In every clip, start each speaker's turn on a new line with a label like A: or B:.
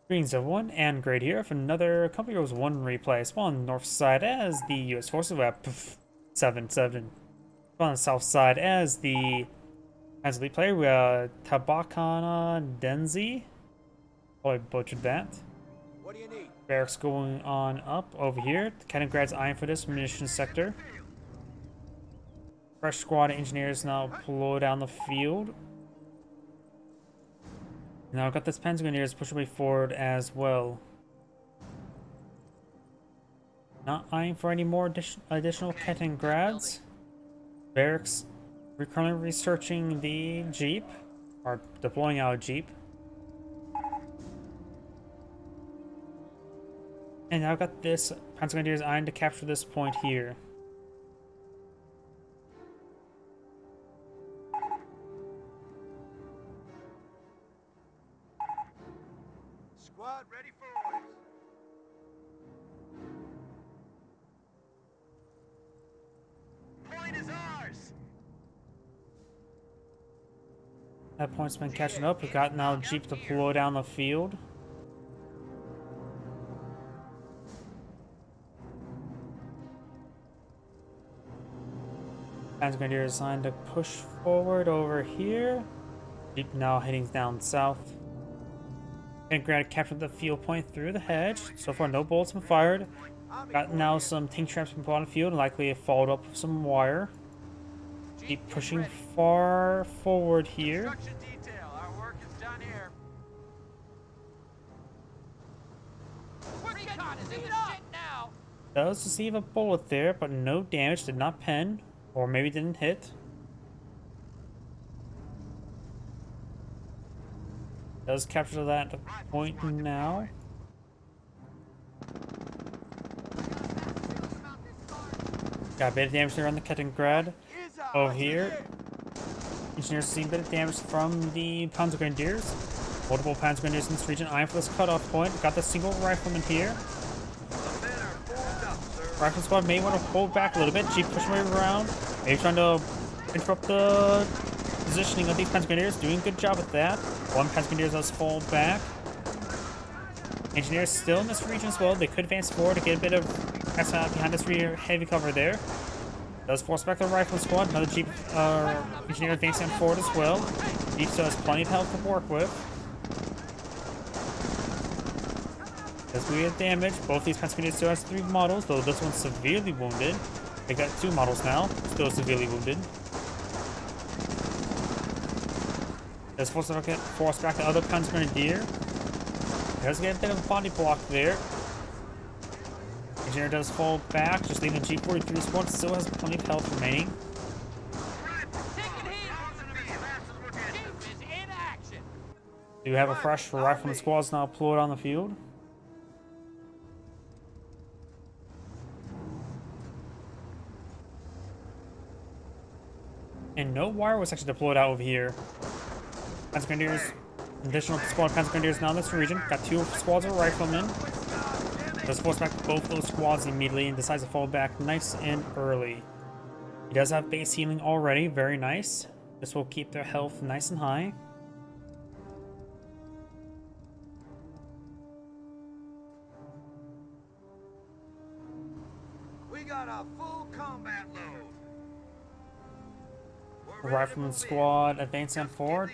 A: Greetings everyone, and Great here for another Company Heroes 1 replay. Spawn on the north side as the US Forces were at Pfff77. Spawn on the south side as the Panzer player, we have Tabanca Deniz. Probably butchered that.
B: What do you need?
A: Barracks going on up over here. Kaliningrad's eyeing for this munitions sector. Fresh squad of engineers now pull down the field. Now I've got this Panzer Grenadiers pushing way forward as well. Not eyeing for any more additional Kaliningrads. Barracks, we're currently researching the Jeep, or deploying out a Jeep. And now I've got this Panzer Grenadiers eyeing to capture this point here.
B: Squad ready for orders. Point is ours.
A: That point's been catching up. We've got now Jeep deployed down the field. Panzer Grenadiers assigned to push forward over here. Jeep now heading down south. And Grad captured the field point through the hedge. So far, no bullets been fired. Got now some tank traps been put on the field, and likely followed up with some wire. Keep pushing far forward here.
B: Construction detail. Our work is done here. Recon is in the shit now.
A: Does receive a bullet there, but no damage. Did not pen, or maybe didn't hit. Does capture that point now. Got a bit of damage there on the Kaliningrad. Over here, engineers see a bit of damage from the Panzer Grenadiers. Multiple Panzer Grenadiers in this region eyeing for this cutoff point. Got the single rifleman here. Rifle squad may want to hold back a little bit. Jeep pushing way around. Maybe trying to interrupt the positioning of these Panzer Grenadiers. Doing a good job with that. One Panzer Grenadiers does fall back. Engineers still in this region as well. They could advance forward to get a bit of press out behind this rear heavy cover there. Does force back the rifle squad. Another Jeep engineer advancing forward as well. Jeep still has plenty of health to work with. Does we get damage. Both these Panzer Grenadiers still has 3 models, though this one's severely wounded. They got 2 models now, still severely wounded. Does force back the other Panzer Grenadier. Does get a bit of a body block there. Engineer does fall back, just leaving the G43 squad. Still has plenty of health remaining. Do have a fresh rifleman squads now deployed on the field. And no wire was actually deployed out over here. Panzer Grenadiers, additional squad of Panzer Grenadiers now in this region. Got 2 squads of riflemen. Does force back both those squads immediately and decides to fall back nice and early. He does have base healing already, very nice. This will keep their health nice and high.
B: We got a full combat load.
A: Rifleman squad advancing forward.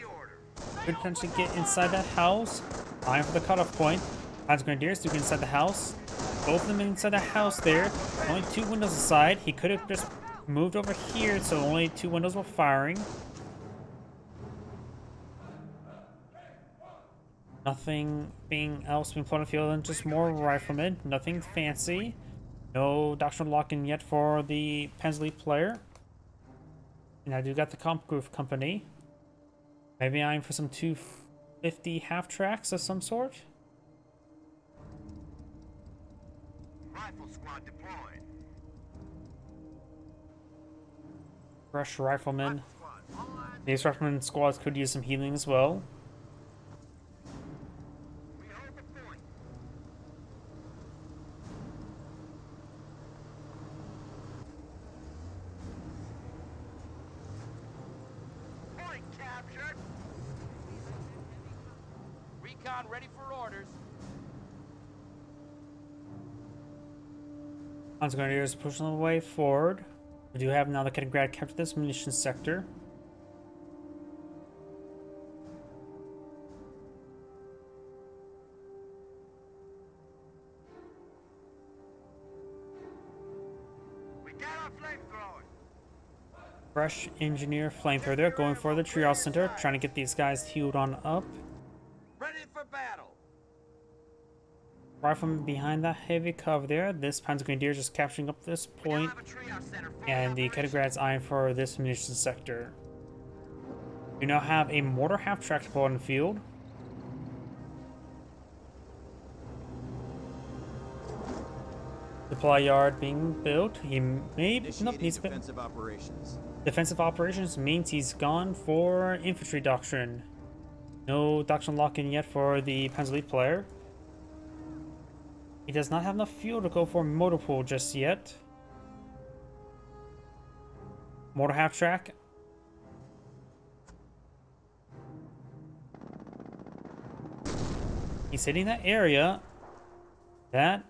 A: Could potentially get inside that house. Eyeing for the cutoff point. Panzer Grenadiers to get inside the house. Both of them inside the house there. Only 2 windows aside. He could have just moved over here, so only 2 windows were firing. Nothing else being put on the field than just more riflemen. Nothing fancy. No doctrinal lock-in yet for the Panzer player. And I do got the comp group company. Maybe I'm for some 250 half tracks of some sort.
B: Rifle squad deployed.
A: Fresh riflemen. These riflemen squads could use some healing as well.
B: We hold the point. Point captured. Recon ready for orders.
A: Panzer Grenadiers pushing the way forward. We do have now the Kaliningrad captured this munitions sector.
B: We got our flamethrower.
A: Fresh engineer flamethrower there, going for the triage center, trying to get these guys healed on up.
B: Ready for battle.
A: Right from behind that heavy cover there, this Panzer Grenadier just capturing up this point, and the Kaliningrad's eyeing for this munitions sector. We now have a mortar half-track deployed on the field. Supply yard being built. He may nope, he's been
C: defensive operations.
A: Defensive operations means he's gone for infantry doctrine. No doctrine lock-in yet for the Panzer Lead player. He does not have enough fuel to go for motor pool just yet. Mortar half-track. He's hitting that area. That...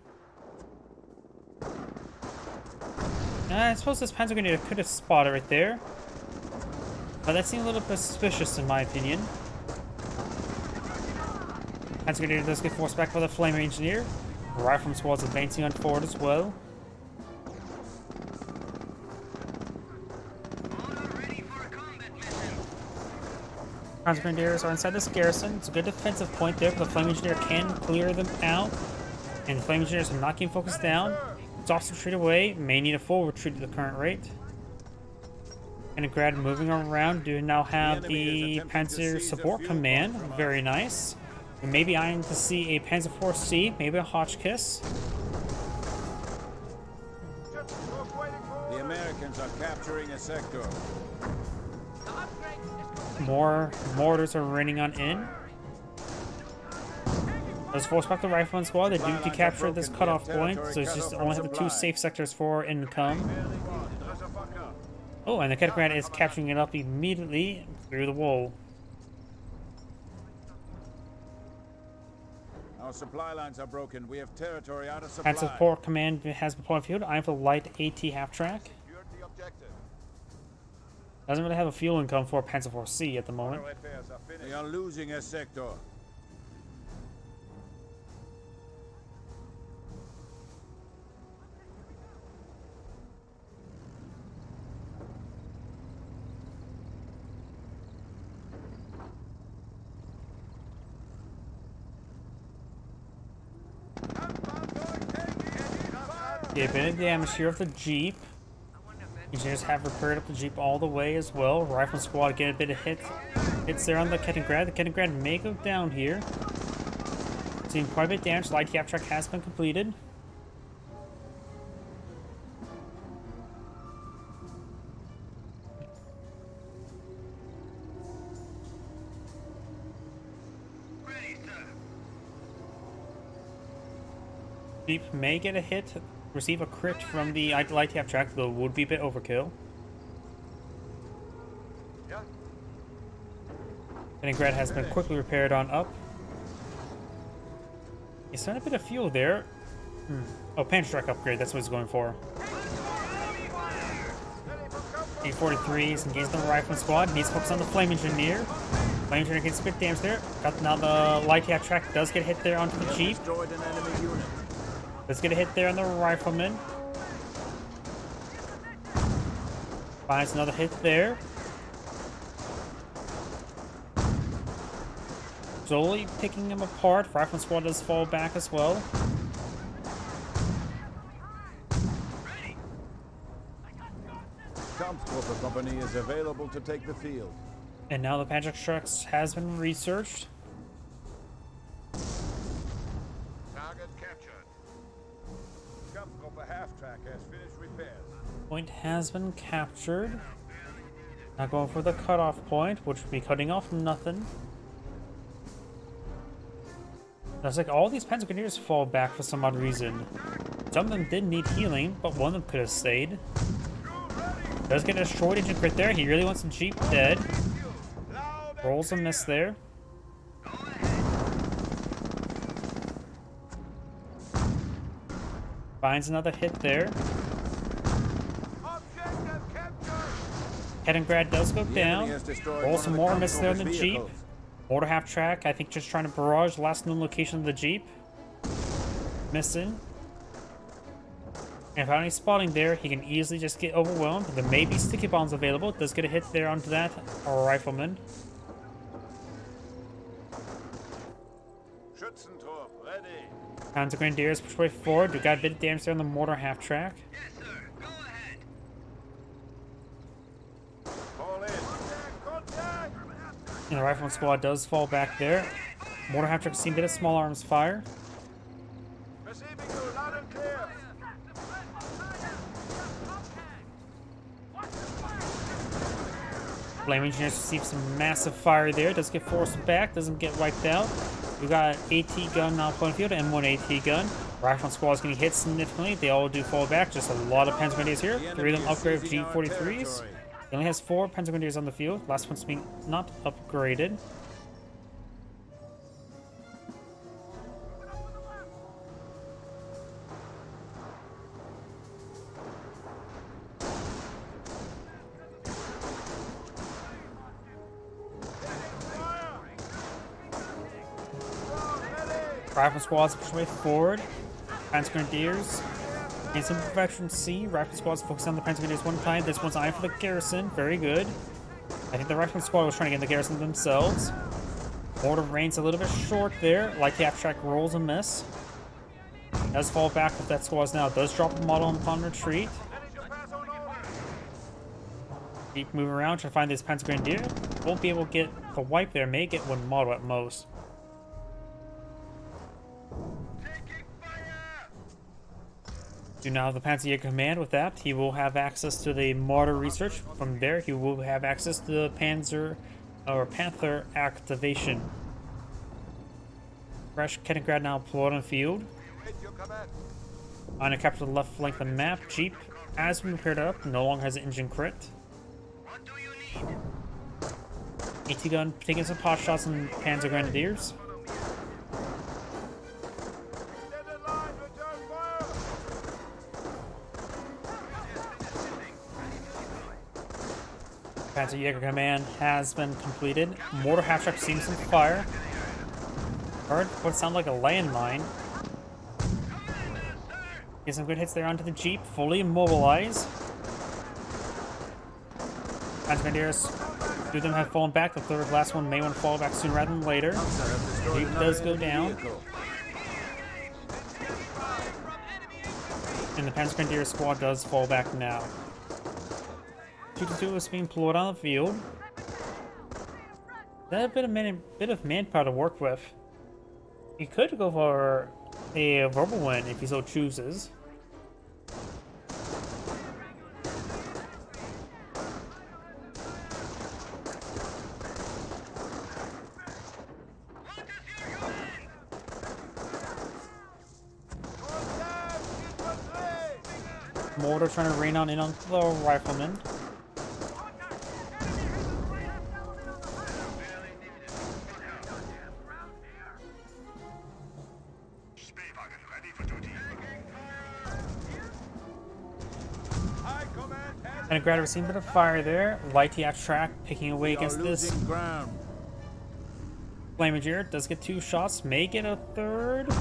A: I suppose this Panzer Grenadier could have spotted right there. But that seemed a little bit suspicious in my opinion. Panzer Grenadier does get forced back by the Flamer Engineer. Rifleman squad's advancing on forward as well. Panzer Grenadiers are inside this garrison. It's a good defensive point there, but the Flame Engineer can clear them out. And the Flame Engineers are not getting focused down. It's also retreat away. May need a full retreat at the current rate. Kaliningrad moving around. Do now have the Panzer Support Command. Very nice. We may be eyeing to see a Panzer IV C, maybe a Hotchkiss.
C: The Americans are capturing a sector.
A: More mortars are raining on in. Let's force back the Rifleman squad. They do capture this cutoff point, so it's just only have the two safe sectors for income. Oh, and the Kaliningrad is capturing it up immediately through the wall.
C: Our supply lines are broken. We have territory out of supply.
A: Panzer Support Command has been point field. I'm for light AT half track. Doesn't really have a fuel income for Panzer IV C at the moment.
C: We are losing a sector.
A: A bit of damage here with the Jeep. Engineers have repaired up the Jeep all the way as well. Rifle squad get a bit of hits there on the Kaliningrad. The Kaliningrad may go down here. Seeing quite a bit of damage. Light cap track has been completed. Jeep may get a hit. Receive a crit from the light cap track, though would be a bit overkill. Kaliningrad has been quickly repaired on up. He's found a bit of fuel there. Oh, Panzer track upgrade, that's what he's going for. 843s engaged the Rifleman squad. Needs to focus on the Flame Engineer. Flame Engineer gets a bit damage there. Now the light cap track does get hit there onto the Jeep.
C: Destroyed an enemy unit.
A: Let's get a hit there on the Rifleman. Finds another hit there. Slowly picking him apart. Rifleman squad does fall back as well.
C: Kampfgruppe company is available to take the field.
A: And now the Panzer trucks has been researched.
B: Target captured.
C: Kampfgruppe half-track has finished repairs.
A: Point has been captured. Now going for the cutoff point, which would be cutting off nothing. Looks like all these Panzer Grenadiers fall back for some odd reason. Some of them did need healing, but one of them could have stayed. Does get a short engine crit there. He really wants the Jeep dead. Rolls a miss there. Finds another hit there.
B: Objective captured.
A: Kaliningrad does go
C: The enemy
A: down.
C: has destroyed
A: Roll
C: one
A: some
C: of the
A: more misses there in the
C: Consul's
A: Jeep.
C: vehicles.
A: Mortar half track, I think just trying to barrage the last known location of the Jeep. Missing. And without any spotting there, he can easily just get overwhelmed. There may be sticky bombs available. Does get a hit there onto that rifleman.
C: Schützentrupp, ready.
A: Panzer Grenadiers push way forward. We got a bit of damage there on the mortar half track.
B: Yes, sir. Go ahead.
C: Fall in. Contact!
A: And the rifleman squad does fall back there. Mortar half track seen a bit of small arms fire.
C: Receiving you loud and clear.
A: Flame Engineers receive some massive fire there. Does get forced back. Doesn't get wiped out. We got an AT gun now point of field. M1 AT gun. Rifleman squad is getting hit significantly. They all do fall back. Just a lot of Panzer Grenadiers here. 3 of them upgraded with G43s. He only has 4 Panzer Grenadiers on the field. Last one's being not upgraded. Rifle squads push way forward. Panzer Grenadiers. And some veteran C. Rifle squads focus on the Panzer Grenadiers one time. This one's eyeing for the garrison. Very good. I think the rifle squad was trying to get in the garrison themselves. Mortar range a little bit short there. Light half track rolls a miss. Does fall back with that squad now. Does drop a model upon retreat. Keep moving around trying to find this Panzer Grenadier. Won't be able to get the wipe there. May get one model at most. Do now have the Panzer command. With that, he will have access to the mortar research. From there, he will have access to the Panzer or Panther activation. Fresh Kaliningrad now deployed on the field. On a capture the left flank of the map, Jeep has been repaired up. No longer has an engine crit.
B: What do you need?
A: AT gun taking some pot shots on Panzer Grenadiers. Panzer Jaeger command has been completed. Mortar half track seeing some fire. Heard what sounded like a landmine. Get some good hits there onto the Jeep, fully immobilized. Panzer Grenadiers, 2 of them have fallen back. The third last one may want to fall back sooner rather than later. Jeep does go down. And the Panzer Grenadier squad does fall back now. 2-2 is being deployed on the field. That a bit of manpower to work with. He could go for a verbal win if he so chooses. Mortar trying to rain on in on the rifleman. And Grad receiving a bit of fire there. Lighty at track, picking away against this. Flamager does get 2 shots, may get a third.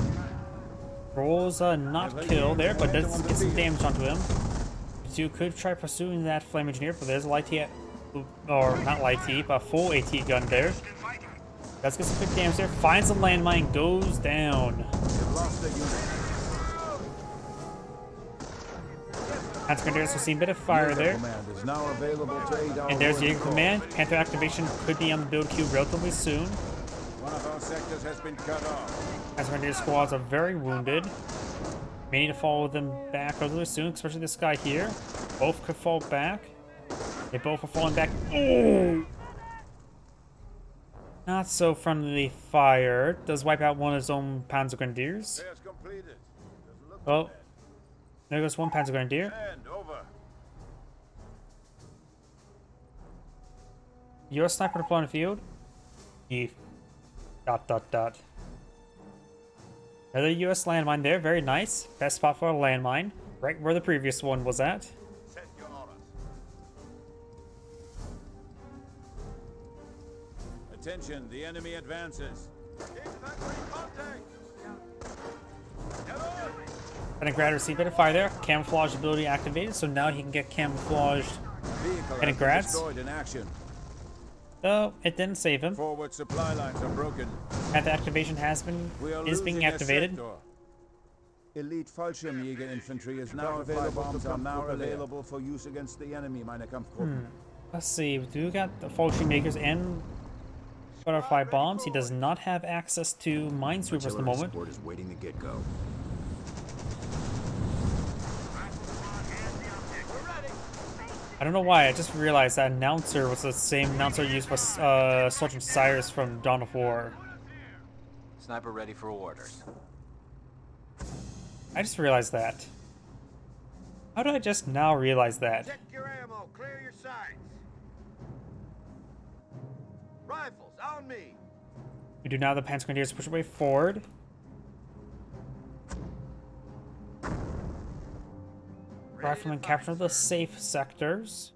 A: Rolls a not kill there, but does get some damage onto him. 2 could try pursuing that Flame Engineer, but there's a Lighty, or not Lighty, but a full AT gun there. Does get some good damage there. Finds a landmine, goes down. Panzer Grenadiers will see a bit of fire there. And there's Jaeger command. Panther activation could be on the build queue relatively soon.
C: One of our sectors has been cut off.
A: Panzer Grenadier squads are very wounded. May need to follow them back relatively soon, especially this guy here. Both could fall back. They both are falling back. Oh! Not so friendly fire. Does wipe out one of his own Panzer Grenadiers. Well, there goes one Panzer Grenadier. Your sniper deployed on the field. Dot. Another US landmine there, very nice. Best spot for a landmine, right where the previous one was at.
C: Attention, the enemy advances.
A: Leningrad received better fire there. Camouflage ability activated, so now he can get camouflaged. Leningrads.
C: Destroyed in action.
A: Though it didn't save him.
C: Forward supply lines are broken.
A: And the activation is being activated.
C: Elite Fallschirmjäger infantry is now available. Bombs are now available for use against the enemy, meine Kampfgruppen.
A: Let's see, do we got the Fallschirmjägers and butterfly bombs? He does not have access to minesweepers at the moment.
C: Support is waiting to get go.
A: I don't know why, I just realized that announcer was the same announcer used for Sergeant Cyrus from Dawn of War.
D: Sniper ready for orders.
A: I just realized that. How did I just now realize that?
B: Check your ammo. Clear your sights. Rifles on me.
A: We do now the Panzer Grenadiers push away forward. Riflemen capture the safe sectors.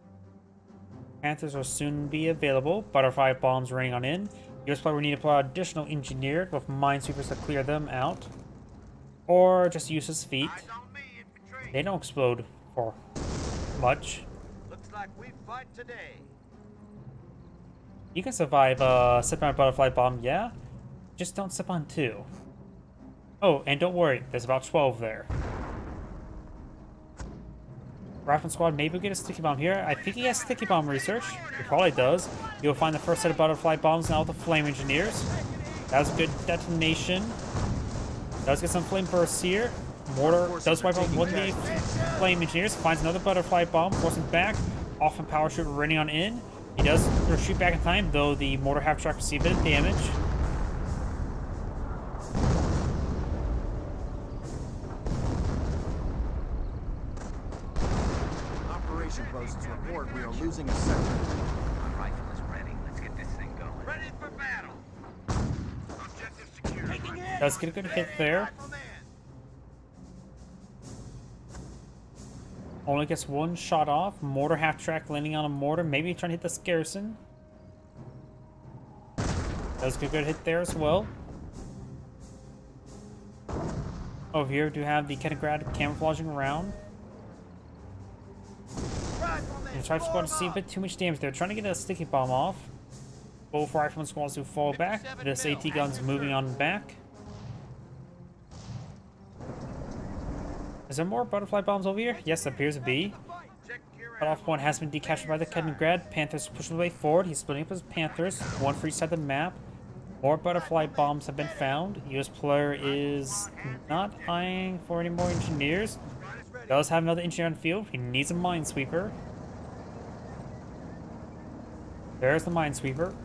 A: Panthers will soon be available. Butterfly bombs raining on in. US player will need to apply additional engineered with minesweepers to clear them out. Or just use his feet.
B: Eyes on me, infantry.
A: They don't explode for much.
B: Looks like we fight today.
A: You can survive step on a butterfly bomb, yeah? Just don't step on 2. Oh, and don't worry, there's about 12 there. Rifleman squad, maybe we'll get a sticky bomb here. I think he has sticky bomb research. He probably does. You'll find the first set of butterfly bombs now with the flame engineers. That was a good detonation. Does get some flame bursts here. Mortar does wipe out one of the flame engineers. Finds another butterfly bomb, forcing back. Often power shoot running on in. He does shoot back in time, though the mortar half track received a bit of damage.
C: Operation posts report we are losing a sector.
D: My rifle is ready. Let's get this thing going.
B: Ready for battle. Objective secure. Taking it.
A: Does get a good hit there.
B: Rifleman.
A: Only gets one shot off. Mortar half track landing on a mortar. Maybe trying to hit the garrison. Does get a good hit there as well. Over here, do have the Leningrad camouflaging around. And try to squad to see a bit too much damage. They're trying to get a sticky bomb off. Both rifleman squads do fall back. This AT gun's moving on back. Is there more butterfly bombs over here? Yes, appears to be. Cutoff point has been decaptured by the Leningrad. Panthers pushing the way forward. He's splitting up his Panthers, one for each side of the map. More butterfly bombs have been found. US player is not eyeing for any more engineers. Does have another engineer on the field. He needs a minesweeper. There's the minesweeper.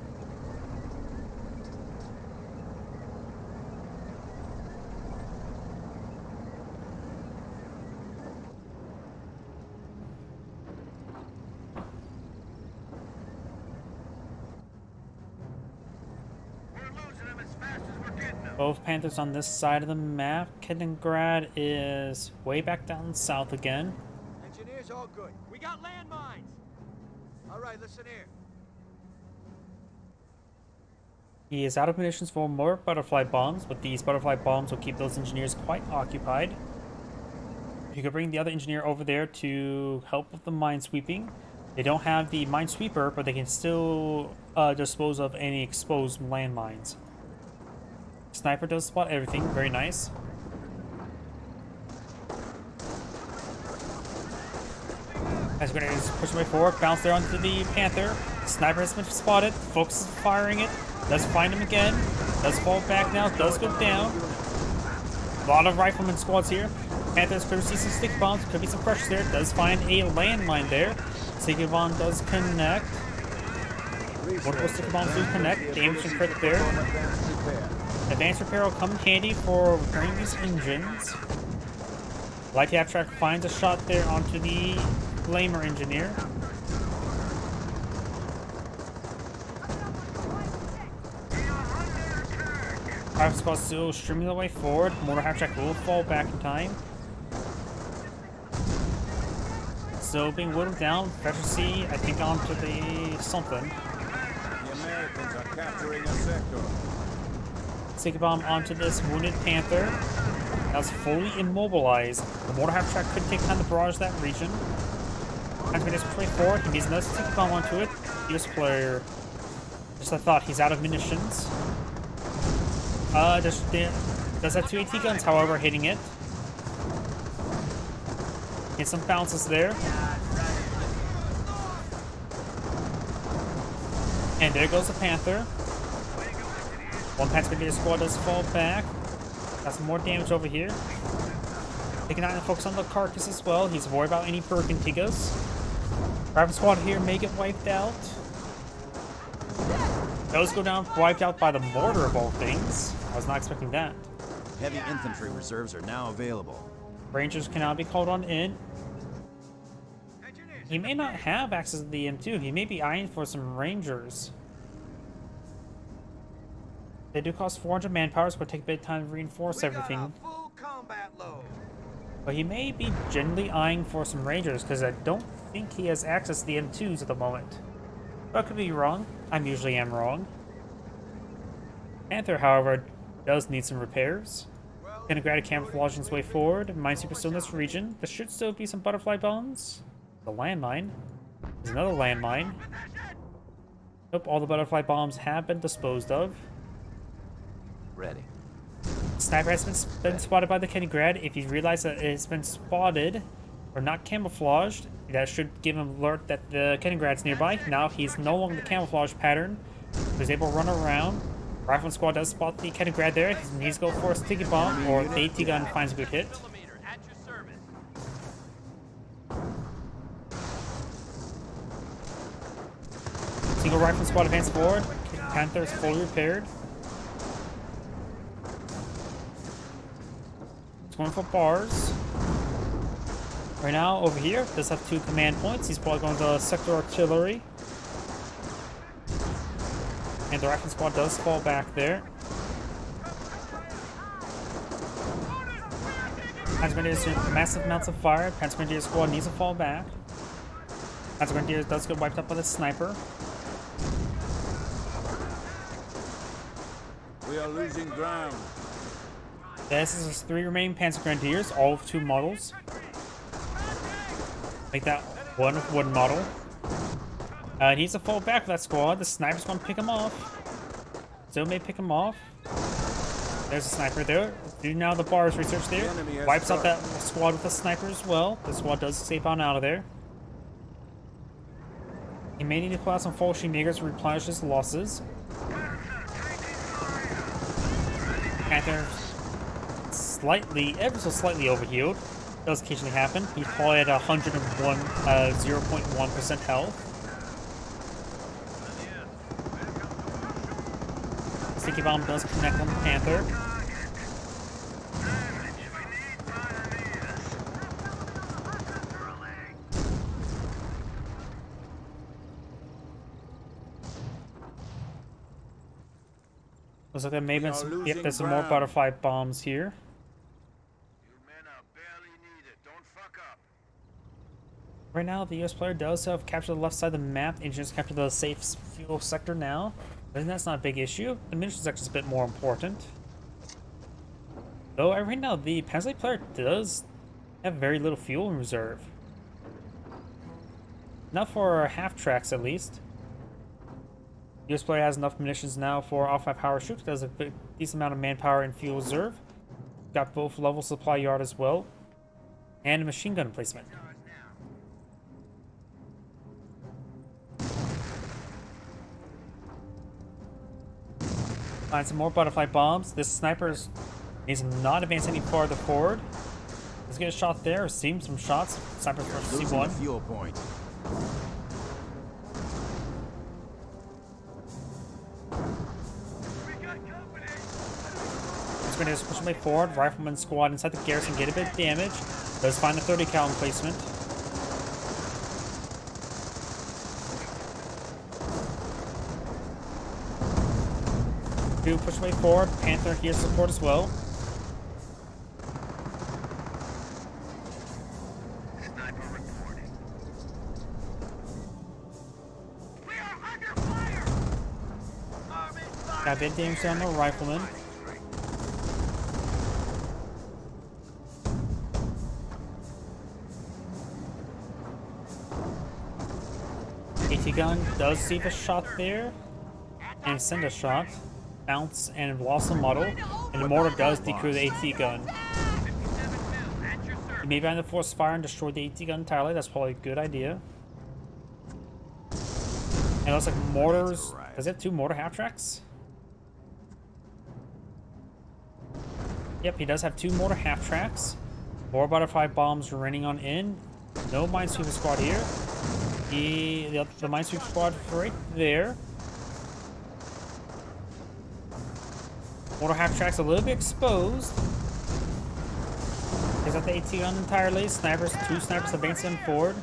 A: Both Panthers on this side of the map. Leningrad is way back down south again.
B: Engineers all good. We got landmines. All right, listen here.
A: He is out of munitions for more butterfly bombs, but these butterfly bombs will keep those engineers quite occupied. You could bring the other engineer over there to help with the minesweeping. They don't have the minesweeper, but they can still dispose of any exposed landmines. Sniper does spot everything, very nice. As grenades push way forward, bounce there onto the Panther. Sniper has been spotted, focuses firing it, does find him again, does fall back now, does go down. A lot of rifleman squads here. Panthers could see some stick bombs, could be some pressure there, does find a landmine there. Sticky bomb does connect. Multiple sticky bombs do connect, damage and crit there. Advanced repair will come in handy for repairing these engines. Light half track finds a shot there onto the flamer engineer. Rifle squad still streaming the way forward. Mortar half-track will fall back in time. Still being whittled down. Confederacy, I think, onto the something.
C: The Americans are capturing a sector.
A: Sticky bomb onto this wounded Panther. That's fully immobilized. The mortar half-track could take down the barrage of that region. Panther just push forward. He needs another sticky bomb onto it. US player. Just a thought, he's out of munitions. Does have 2 AT guns, however, hitting it. Get some bounces there. And there goes the Panther. One Panther Grenadier squad does fall back. Got some more damage over here. Taking out and focus on the carcass as well. He's worried about any Bergantigas. Rifle squad here may get wiped out. Those go down, wiped out by the mortar of all things. I was not expecting that.
E: Heavy infantry reserves are now available.
A: Rangers can now be called on in. He may not have access to the M2. He may be eyeing for some Rangers. They do cost 400 manpower, so it'll take a bit of time to reinforce everything. But he may be generally eyeing for some Rangers, because I don't think he has access to the M2s at the moment. But I could be wrong. I usually am wrong. Panther, however, does need some repairs. Gonna grab a camouflage its way forward. Mine super still in this region. There should still be some butterfly bombs. The landmine. There's another landmine. Nope, all the butterfly bombs have been disposed of.
D: Ready.
A: Sniper has been spotted by the Kaliningrad. If you realize that it has been spotted or not camouflaged, that should give him alert that the Kaliningrad's nearby. Now he's no longer the camouflage pattern. He's able to run around. Rifle squad does spot the Kaliningrad there. He needs to go for a sticky bomb, or the AT gun finds a good hit. Single rifle squad advance forward. Panther is fully repaired. It's going for bars. Right now, over here, does have 2 command points. He's probably going to sector artillery. And the rifle squad does fall back there. Panzer Grenadiers massive amounts of fire. Panzer Grenadier squad needs to fall back. Panzer Grenadier does get wiped up by the sniper.
C: We are losing ground.
A: This is his 3 remaining Panzer Grenadiers, all of 2 models. Make that one model. He needs to fall back with that squad. The sniper's going to pick him off. Still may pick him off. There's a sniper there. Do now the bars research there. Wipes out that squad with the sniper as well. The squad does escape on out of there. He may need to pull out some Fallschirmjägers to replenish his losses. Panther ever so slightly overhealed. Does occasionally happen. He's probably at 101, 0.1% health. Sticky bomb does connect on the Panther. Looks like there may have been some, yep, there's some more butterfly bombs here. Right now, the US player does have captured the left side of the map and just captured the safe fuel sector now. I think that's not a big issue. The munitions sector is a bit more important. Though, right now, the Panzer player does have very little fuel in reserve. Not for half tracks, at least. The US player has enough munitions now for all 5 power shoots. Does a decent amount of manpower and fuel reserve. Got both level supply yard as well. And a machine gun placement. Find some more butterfly bombs. This sniper needs to not advance any farther forward. Let's get a shot there, or see some shots. Sniper first C1.
E: Fuel point.
A: He's going to push his way forward. Rifleman squad inside the garrison get a bit of damage. Does find a 30 cal emplacement. 2 push way forward. Panther here support as well.
B: Sniper reporting. We are under fire! Army fire!
A: Got a bit of damage on the rifleman. AT gun does see the shot there and send a shot, bounce and lost the model, and the mortar does decrew the AT gun. You may behind the force fire and destroy the AT gun entirely. That's probably a good idea. And it looks like mortars. Does it have 2 mortar half tracks? Yep, he does have 2 mortar half tracks. 4 butterfly bombs raining on in. No minesweeper squad here. The minesweeper squad right there. Mortar half tracks a little bit exposed. Is that the AT gun entirely? Snipers, 2 snipers advancing forward.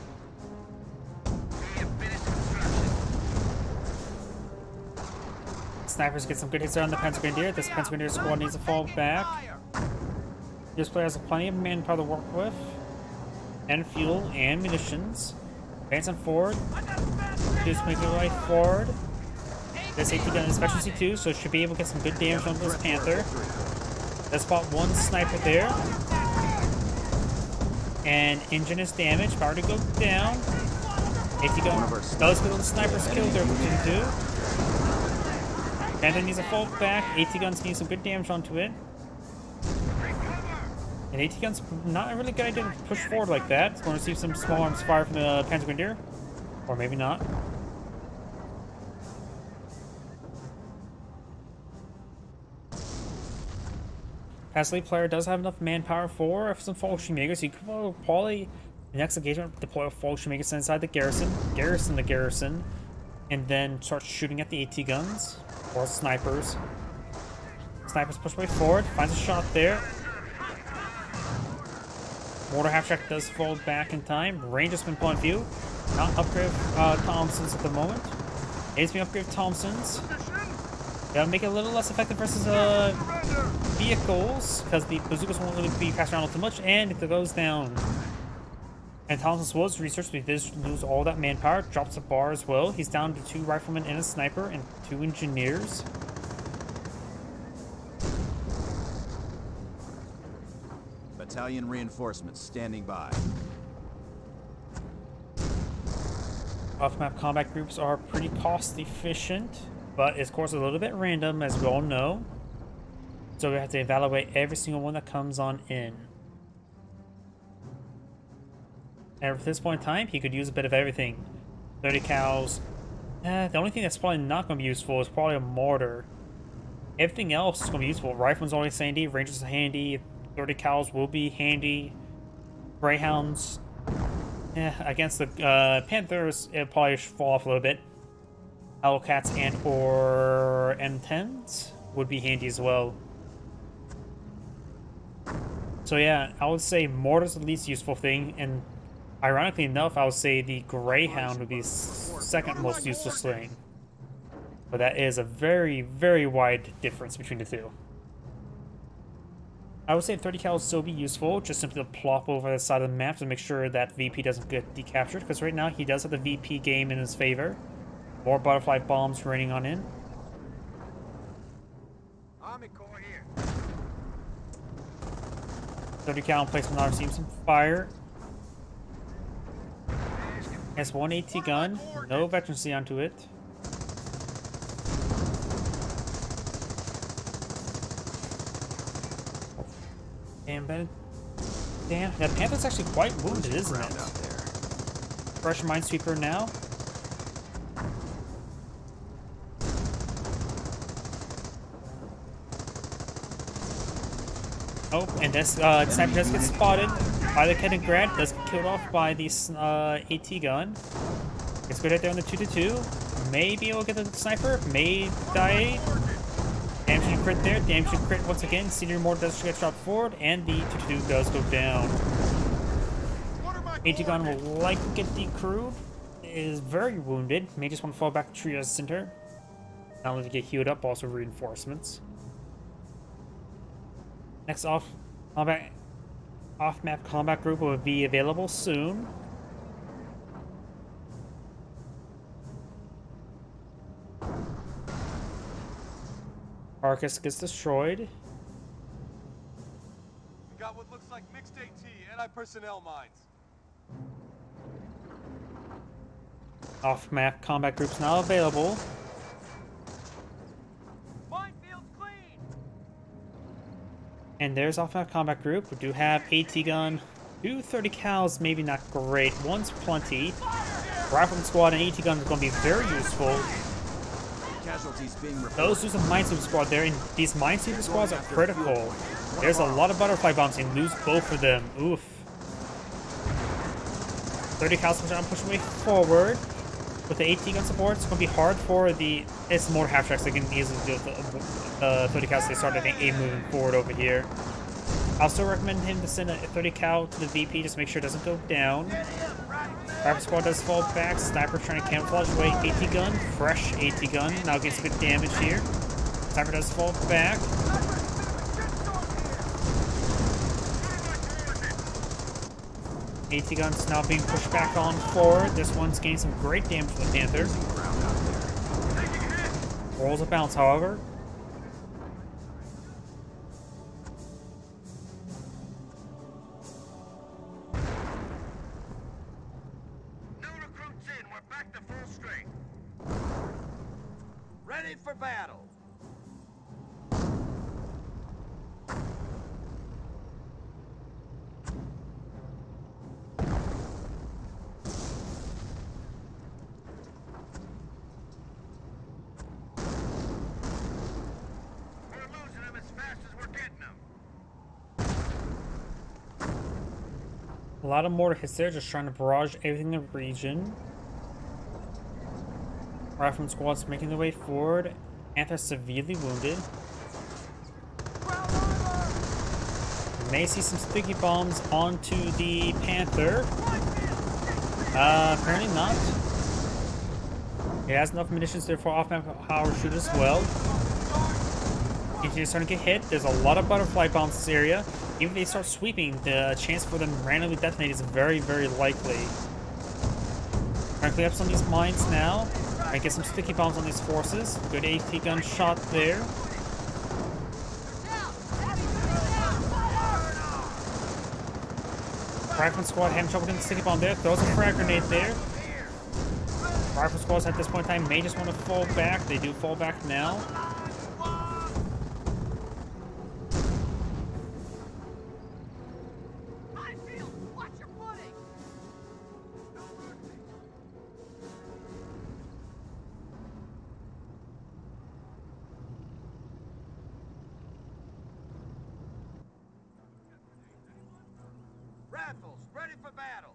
A: Snipers get some good hits there on the Panzer Grenadier. This Panzer Grenadier squad needs to fall back. This player has plenty of manpower to work with, and fuel and munitions. Advancing forward. Just making their way forward. This AT gun is specialty 2, so it should be able to get some good damage on this Panther. Let's spot 1 sniper there. And engine is damaged, power to go down. AT gun does get the snipers killed there between 2. Panther needs to fall back. AT guns need some good damage onto it. And AT guns not a really good idea to push forward like that. It's going to receive some small arms fire from the Panzer Grenadier. Or maybe not. Passively player does have enough manpower for some Fallschirmjäger, so you could probably, the next engagement, deploy a Fallschirmjäger inside the garrison, and then start shooting at the AT guns, or snipers. Snipers push way forward, finds a shot there. Mortar half track does fall back in time. Range has been put on view. Not upgrade Thompsons at the moment. It is being upgraded Thompsons. Gotta make it a little less effective versus vehicles, because the bazookas won't really be passed around too much, and it goes down. And Thompson's was researched, but he does lose all that manpower. Drops a bar as well. He's down to 2 riflemen and a sniper, and 2 engineers.
E: Battalion reinforcements standing by.
A: Off-map combat groups are pretty cost efficient, but it's of course a little bit random, as we all know. So we have to evaluate every single one that comes on in. And at this point in time, he could use a bit of everything. 30 cows. The only thing that's probably not going to be useful is probably a mortar. Everything else is going to be useful. Rifleman's always handy, Rangers are handy, 30 cows will be handy. Greyhounds, against the Panthers, it'll probably fall off a little bit. Hellcats and or M10s would be handy as well. So yeah, I would say mortar's the least useful thing, and ironically enough, I would say the Greyhound would be the second most useless thing. But that is a very, very wide difference between the 2. I would say 30 cal would still be useful, just simply to plop over the side of the map to make sure that VP doesn't get decaptured, because right now he does have the VP game in his favor. More butterfly bombs raining on in.
B: Army Corps here.
A: 30 cal placement now receiving some fire. Has 1 AT gun, no veterancy onto it. Damn, that Panther's actually quite wounded, isn't it? Fresh minesweeper now. Oh, and this sniper does get spotted by the Cannon Grad, does get killed off by the AT gun. It's good right there on the 2-2. Maybe we'll get the sniper, may die. Damage and crit there, damage and crit once again. Senior mortar does get shot forward, and the 2-2 does go down. AT gun will likely get decrewed. Is very wounded. May just want to fall back to Trios Center. Not only to get healed up, also reinforcements. Next off-map combat group will be available soon. Arcus gets destroyed.
B: We got what looks like mixed AT, anti-personnel mines.
A: Off-map combat groups now available.
B: Minefield's clean.
A: And there's off-map combat group. We do have AT gun, 2 30 cals, maybe not great. One's plenty. Rifleman squad and AT gun is going to be very useful.
E: Casualties being reported.
A: Those who's a minesweeper squad there, and these minesweeper squads are critical. There's a lot of butterfly bombs, and lose both of them. Oof. 30 cals trying to push away forward. With the AT gun support, it's going to be hard for the... It's more half tracks. They can easily deal with the 30 cals. They started moving forward over here. I'll still recommend him to send a 30 cal to the VP, just make sure it doesn't go down. Rifle squad does fall back. Sniper trying to camouflage away. AT gun, fresh AT gun. Now getting some good damage here. Sniper does fall back. AT gun's now being pushed back on forward. This one's getting some great damage from the Panther. Rolls a bounce, however.
B: New recruits in. We're back to full strength. Ready for battle.
A: A lot of mortar hits there, just trying to barrage everything in the region. Rifleman squad's making their way forward. Panther severely wounded. You may see some sticky bombs onto the Panther. Apparently not. He has enough munitions there for off-map power shoot as well. He's starting to get hit. There's a lot of butterfly bombs in this area. Even if they start sweeping, the chance for them randomly detonate is very, very likely. Trying to clean up some of these mines now. Trying to get some sticky bombs on these forces. Good AT gun shot there. Rifleman squad having trouble getting the sticky bomb there. Throws a frag grenade there. Rifle squads at this point in time may just want to fall back. They do fall back now.
B: Ready for battle.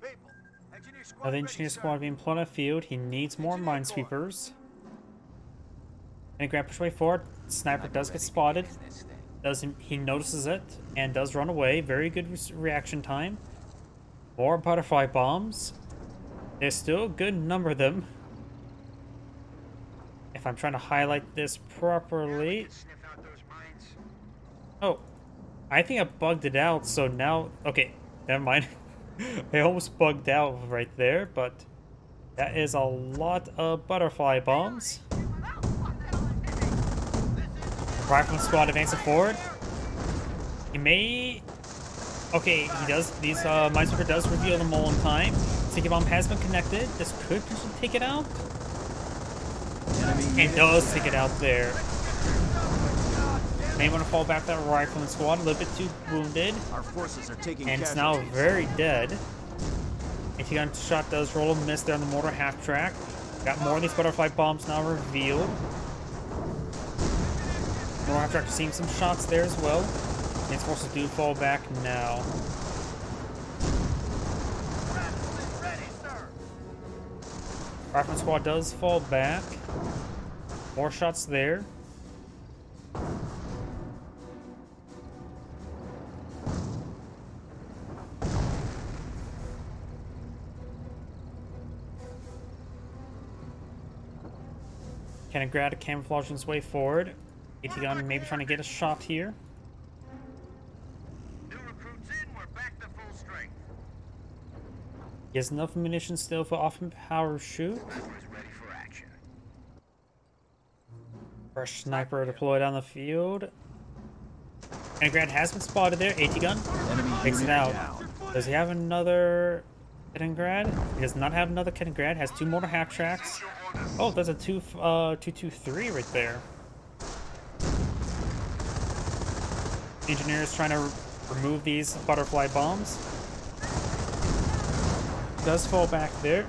B: People, engineer squad.
A: Now the engineer squad being put on the field. He needs more minesweepers. And grab push way forward. Sniper does get spotted. He notices it and does run away. Very good reaction time. More butterfly bombs. There's still a good number of them. If I'm trying to highlight this properly. Oh. I think I bugged it out, so now... Okay, never mind. I almost bugged out right there, but... That is a lot of butterfly bombs. Rifleman squad advancing forward. He may... Okay, he does... These Minesweeper does reveal them all in time. Sticky bomb has been connected. This could potentially take it out. And does take it out there. May want to fall back that Rifleman squad, a little bit too wounded.
E: Our forces are taking
A: and it's now very dead. AT gun shot does roll a miss there on the mortar half track. Got more of these butterfly bombs now revealed. Mortar half track seeing some shots there as well. His forces do fall back now. Rifleman squad does fall back. More shots there. Cannon grad camouflaging his way forward. AT gun maybe trying to get a shot here.
B: New recruits in, we're back to full strength.
A: He has enough ammunition still for off power shoot.
B: Ready for action.
A: Fresh sniper deployed on the field. Cannon grad has been spotted there. AT gun takes it out. Does he have another cannon grad? He does not have another cannon grad. Has 2 mortar half tracks. Oh, there's a 223 right there. Engineer is trying to remove these butterfly bombs. Does fall back there.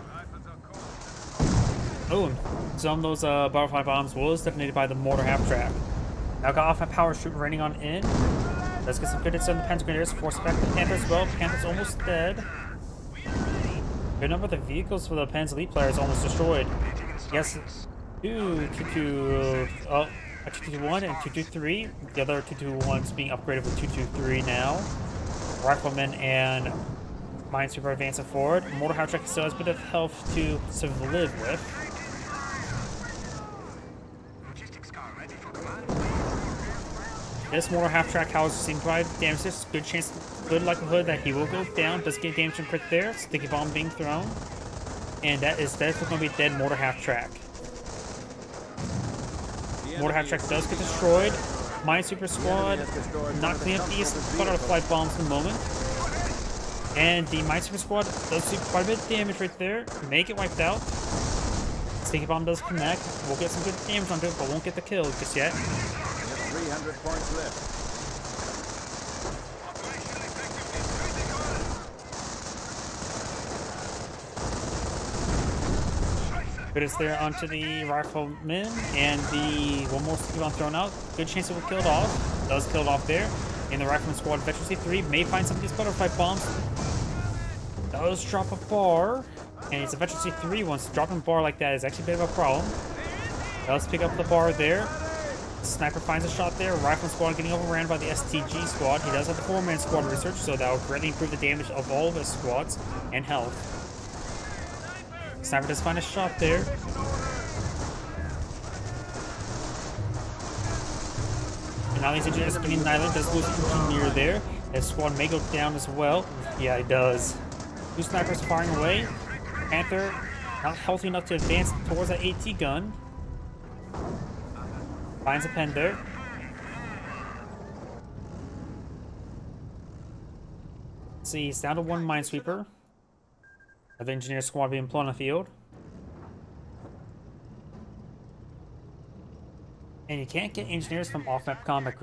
A: Oh, some of those butterfly bombs was detonated by the mortar half track. Now got off my power shoot raining on in. Let's get some good hits on the Panzer Grenadiers. Force back the Panther as well. Panther's almost dead. Good number of the vehicles for the Panzer Elite player is almost destroyed. Yes, 221 and 223. The other 221's being upgraded with 223 now. Riflemen and Minesweeper advancing forward. Mortar half track still has a bit of health to live with. This mortar half track house seems to provide damage. There's good likelihood that he will go down. Does get damage and crit there. Sticky bomb being thrown. And that is definitely going to be a dead mortar half track. Mortar half track does get destroyed. Minesweeper squad not clean up these butterfly bombs in the moment. And the Minesweeper squad does do quite a bit of damage right there. Make it wiped out. Sticky bomb does connect. We'll get some good damage onto it, but won't get the kill just yet.
C: 300 points left.
A: Good is there onto the rifleman, and the one more sticky bomb thrown out. Good chance it will kill it off. Does kill it off there. And the rifleman squad, Veteran C3, may find some of these butterfly bombs. Does drop a bar, and it's a Veteran C3 once dropping a bar like that is actually a bit of a problem. Does pick up the bar there. Sniper finds a shot there. Rifleman squad getting overran by the STG squad. He does have the 4-man squad research, so that will greatly improve the damage of all of his squads and health. Sniper does find a shot there. And now these engineers are getting annihilated. Does lose an engineer there. His squad may go down as well. Yeah, he does. 2 snipers firing away. Panther not healthy enough to advance towards that AT gun. Finds a pen there. Let's see, he's down to 1 Minesweeper. The engineer squad being employed on the field. And you can't get engineers from off-map combat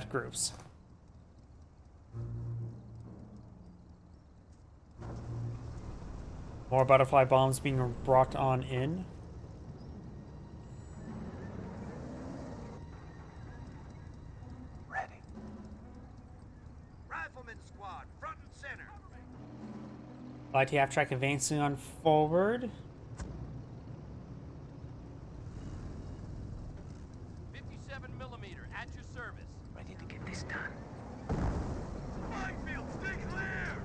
A: groups. More butterfly bombs being brought on in.
B: Ready. Rifleman squad, front and center.
A: Light half track advancing on forward.
B: 57mm at your service.
D: Ready to get this done.
B: Minefield, stay clear.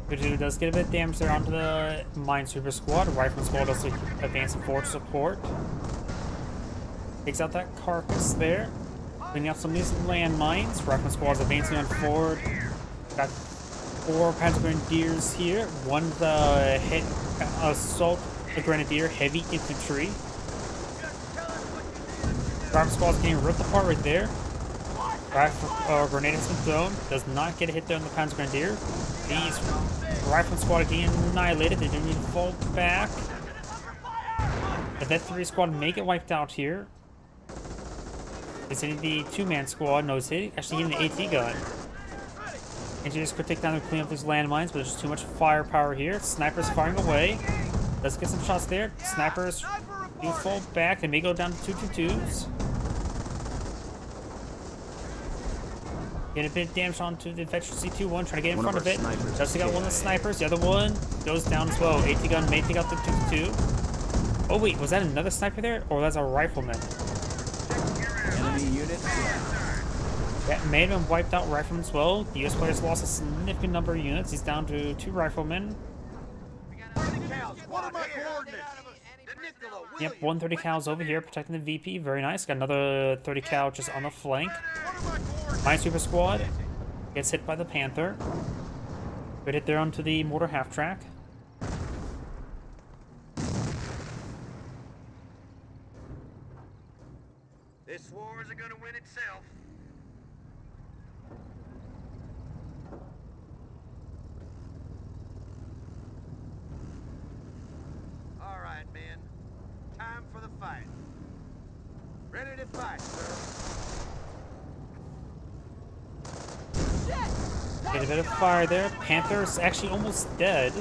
A: Good does get a bit of damage there onto the Minesweeper squad. Rifleman squad also advancing forward support. Takes out that carcass there. Cleaning up some of these landmines. Rifleman squad is advancing on forward. Got 4 Panzer Grenadiers here. 1 the assault grenadier, heavy infantry. Rifleman squad is getting ripped apart right there. Grenade has been thrown. Does not get a hit there on the Panzer Grenadier. These Rifleman squad are getting annihilated. They do need to fall back. The Vet 3 squad may get wiped out here. It's hitting the 2-man squad. No, it's actually hitting the AT gun. Engineers could take down and clean up these landmines, but there's just too much firepower here. Snipers firing away. Let's get some shots there. Snipers do fall back. They may go down to 222s. Get a bit of damage onto the Veteran C21, trying to get in front of it. Just got one of the snipers. The other one goes down as well. AT gun may take out the 222. Oh wait, was that another sniper there? Or that's a rifleman?
C: Enemy unit.
A: That may have been wiped out riflemen as well. The US players lost a significant number of units. He's down to 2 riflemen. Yep, 130 cows over here protecting the VP. Very nice. Got another 30 cal just on the flank. My super squad gets hit by the Panther. Good hit there onto the mortar half track.
B: This war isn't gonna win itself. All right, men. Time for the fight. Ready to fight, sir.
A: Get a bit of fire there. Panther's actually almost dead.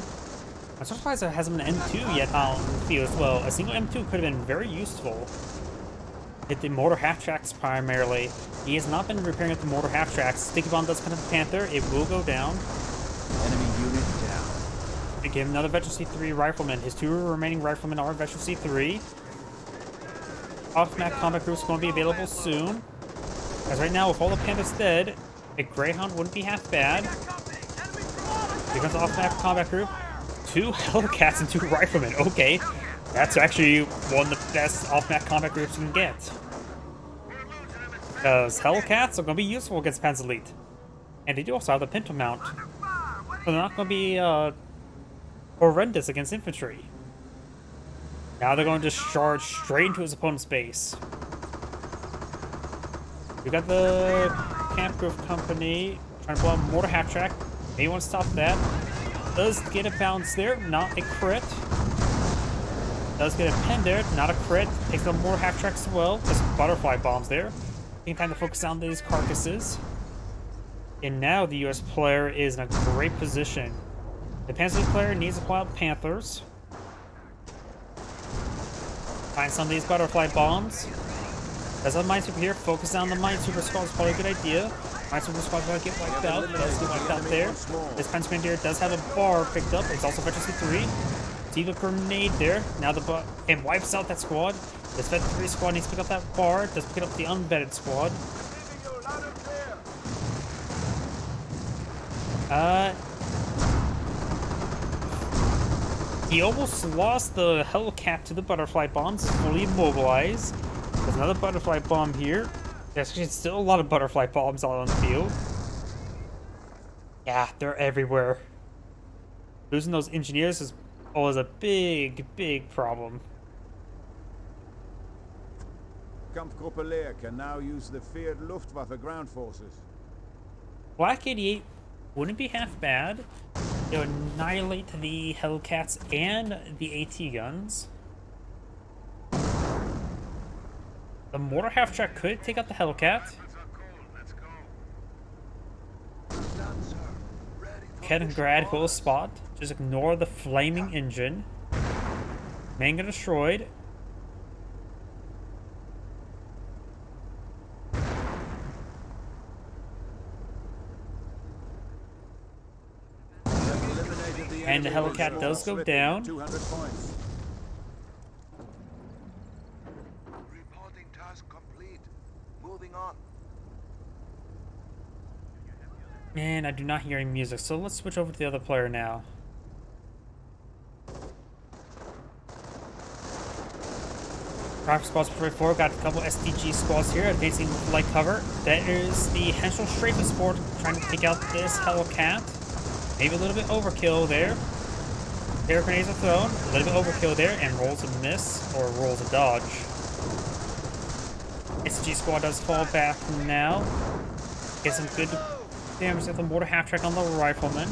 A: I'm surprised there hasn't been an M2 yet out in the field as well. A single M2 could have been very useful. Hit the mortar half tracks primarily. He has not been repairing at the mortar half tracks. Sticky bomb does come to the Panther. It will go down.
E: Enemy unit down.
A: We give him another Veteran C3 rifleman. His 2 remaining riflemen are Veteran C3. Off-map combat groups going to be available soon. As right now, with all the Panthers dead, a Greyhound wouldn't be half bad. Here comes the off-map combat group. 2 Hellcats and 2 riflemen. Okay, that's actually one of the best off-map combat groups you can get. Because Hellcats are going to be useful against Panzer Elite. And they do also have the Pinto mount. So they're not going to be horrendous against infantry. Now they're going to just charge straight into his opponent's base. We got the Camp Grove Company trying to blow up mortar half track. Maybe want to stop that. Does get a bounce there, not a crit. Does get a pen there, not a crit. Takes the mortar half tracks as well. Just butterfly bombs there. Taking time to focus on these carcasses. And now the US player is in a great position. The Panzer player needs to pull out Panthers. Find some of these butterfly bombs. There's a Minesweeper here. Focus on the Minesweeper squad is probably a good idea. Minesweeper squad going to get wiped out. Does get wiped out there. This Panzer Grenadier does have a bar picked up. It's also Veteran C3. See the grenade there. Now the and wipes out that squad. This Veteran 3 squad needs to pick up that bar. Does pick up the unvetted squad. He almost lost the Hellcat to the butterfly bombs. Fully immobilized. There's another butterfly bomb here. There's actually still a lot of butterfly bombs out on the field. Yeah, they're everywhere. Losing those engineers is always a big, big problem.
C: Kampfgruppe Leer can now use the feared Luftwaffe ground forces.
A: Black 88 wouldn't be half bad. It would annihilate the Hellcats and the AT guns. The mortar half track could take out the Hellcat. Kaliningrad will spot. Just ignore the flaming engine. Manga destroyed. And the Hellcat does go down.
C: 200 points.
B: Reporting task complete. Moving on.
A: Man, I do not hear any music, so let's switch over to the other player now. Rocket squads for 4, got a couple STG squads here, advancing with light cover. That is the Henschel Strafen Sport trying to take out this Hellcat. Maybe a little bit overkill there. Air grenades are thrown, a little bit overkill there, and rolls a miss, or rolls a dodge. STG squad does fall back now. Get some good damage with the mortar half track on the rifleman.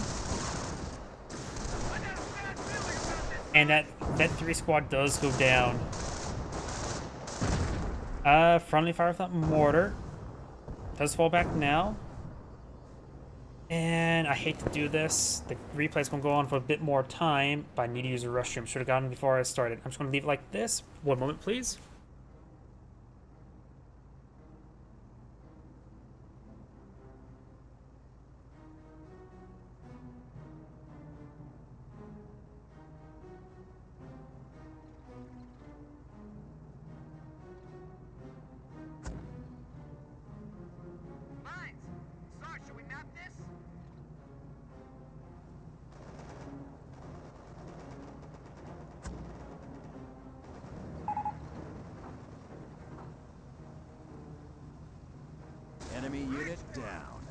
A: And that Vet 3 squad does go down. Friendly fire with that mortar. Does fall back now. And I hate to do this. The replay's gonna go on for a bit more time, but I need to use the restroom. Should have gotten it before I started. I'm just gonna leave it like this. One moment, please.
E: Enemy unit down.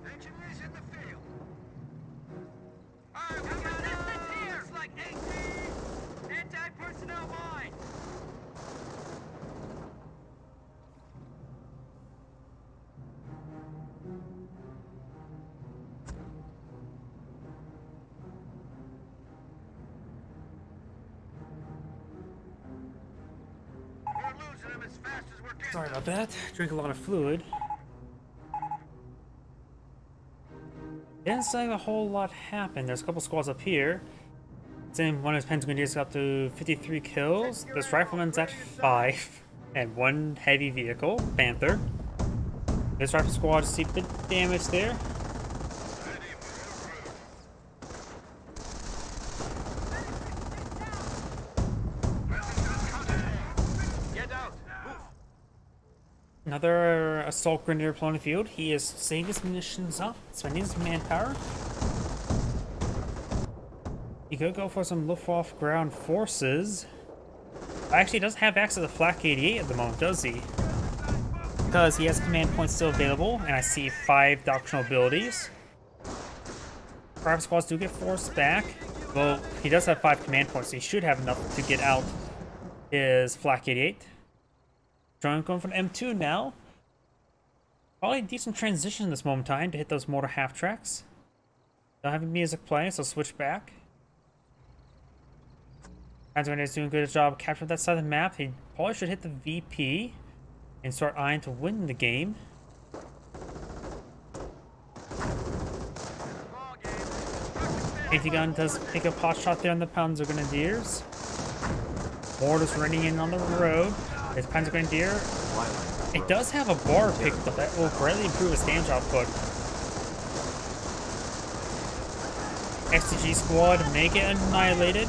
B: Engineers in the field. Alright, we got distance here. It's like 18 anti-personnel mine. We're losing them as fast as we're getting.
A: Sorry about that. Drink a lot of fluid. Didn't say a whole lot happened. There's a couple squads up here. Same one of his Panzer Grenadiers got to 53 kills. This rifleman's at 5. And 1 heavy vehicle, Panther. This rifle squad see a bit damage there.
B: Get out. Move.
A: Another assault grenadier deployed on the field. He is saving his munitions up, spending his manpower. He could go for some Luftwaffe ground forces. Actually, he doesn't have access to Flak 88 at the moment, does he? Because he has command points still available, and I see 5 doctrinal abilities. Private squads do get forced back. Well, he does have 5 command points, so he should have enough to get out his Flak 88. Going from M2 now. Probably a decent transition in this moment in time to hit those mortar half tracks. Don't have music playing, so switch back. Panzer is doing a good job capturing that side of the map. He probably should hit the VP and start eyeing to win the game. AT gun does pick up hot shot there on the Panzer Grenadiers. Mortars running in on the road. His Panzer Grenadier. It does have a bar picked up that will greatly improve his damage output. XTG squad may get annihilated.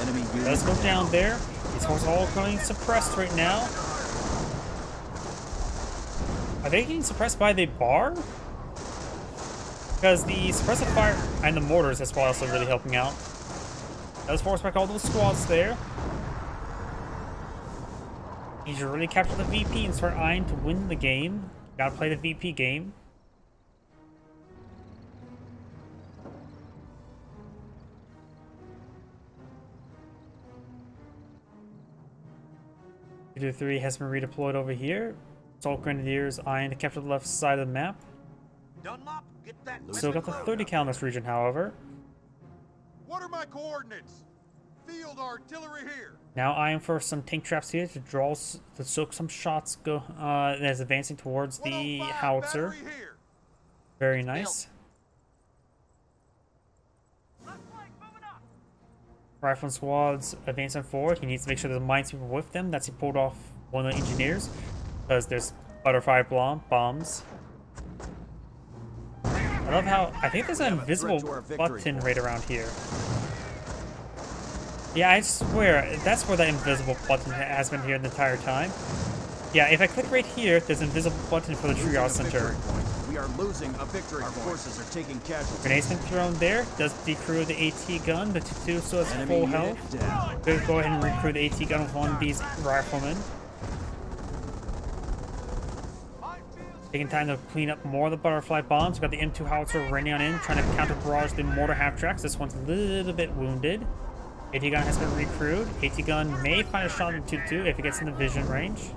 E: Enemy unit.
A: Does go down there. These horses are all going suppressed right now. Are they getting suppressed by the bar? Because the suppressive fire and the mortars as well also really helping out. Does force back all those squads there. You should really capture the VP and start eyeing to win the game. Gotta play the VP game. Leader 3 has been redeployed over here. Assault Grenadiers eyeing to capture the left side of the map.
B: Dunlop, get that.
A: Still got the 30 cal in this region, however.
F: What are my coordinates? Field artillery here.
A: Now eyeing for some tank traps here to draw, to soak some shots. Go as advancing towards the
F: 105
A: howitzer.
F: battery here.
A: Very nice. Rifle squads advancing forward. He needs to make sure there's minesweeper with them. That's he pulled off one of the engineers because there's butterfly bombs. I love how I think there's an invisible button right around here. Yeah, I swear that's where that invisible button has been here the entire time. Yeah, if I click right here, there's an invisible button for the triage center.
E: We are losing a victory. Our forces are taking casualties.
A: Grenade's been thrown there. Does decrew the AT gun, but to do so it's full health.
E: Down.
A: Good, go ahead and recruit the AT gun with one of these riflemen. Taking time to clean up more of the butterfly bombs. We've got the M2 howitzer running on in, trying to counter barrage the mortar half tracks. This one's a little bit wounded. AT gun has been recruited. AT gun may find a shot in 2-2 if it gets in the vision range.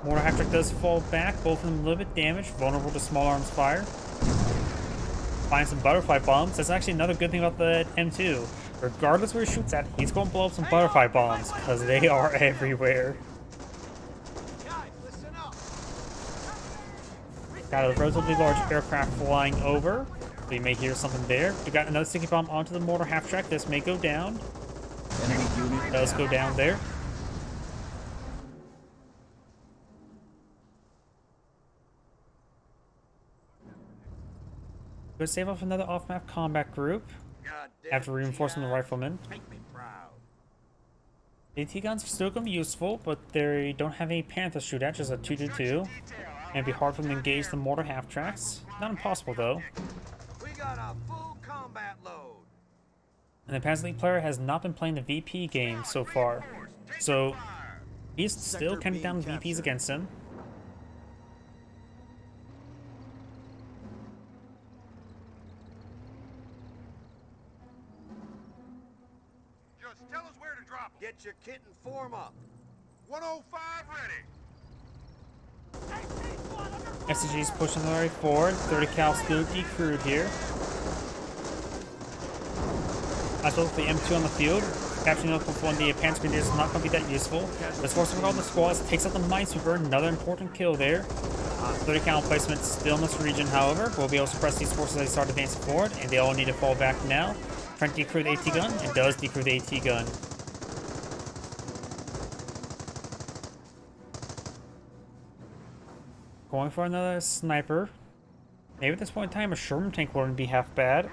A: Mortar half track does fall back, both of them a little bit damaged, vulnerable to small arms fire. Find some butterfly bombs. That's actually another good thing about the M2. Regardless where he shoots at, he's going to blow up some butterfly bombs because they are everywhere. Got a relatively large aircraft flying over. So you may hear something there. We got another sticky bomb onto the mortar half track. This may go down.
E: Enemy unit
A: Does go down there. Go save off another off-map combat group after reinforcing the riflemen.
B: Make me proud.
A: AT guns are still going to be useful, but they don't have any Panther shoot at, just a 2-2. And it'd be hard for them to engage the mortar half tracks. Not impossible though.
B: We got a full combat load.
A: And the Panzer League player has not been playing the VP game so far. So he's still counting down VPs against him.
B: Just tell us where to drop 'em. Get your kit and form up. 105 ready.
A: SCG's pushing the way forward. 30 cal still decrewed here. As well as the M2 on the field. Capturing up before the Panzer Grenadiers is not going to be that useful. Let's force him on the squads. Takes out the Minesweeper. Another important kill there. 30 cal placement still in this region, however. We'll be able to suppress these forces as they start advancing forward. And they all need to fall back now. Trying to decrew the AT gun. It does decrew the AT gun. Going for another sniper. Maybe at this point in time, a Sherman tank wouldn't be half bad.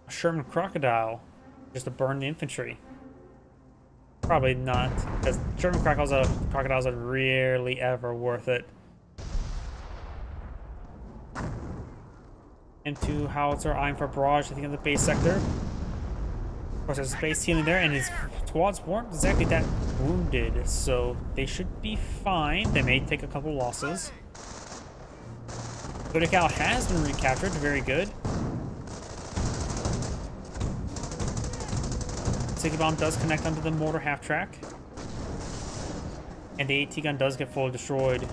A: A Sherman Crocodile, just to burn the infantry. Probably not, because Sherman crocodiles are rarely ever worth it. M2 howitzer eyeing for barrage, I think, in the base sector. Of course, there's base healing there, and his squads weren't exactly that wounded, so they should be fine. They may take a couple losses. 30 cal has been recaptured, very good. Sticky bomb does connect onto the mortar half track, and the AT gun does get fully destroyed.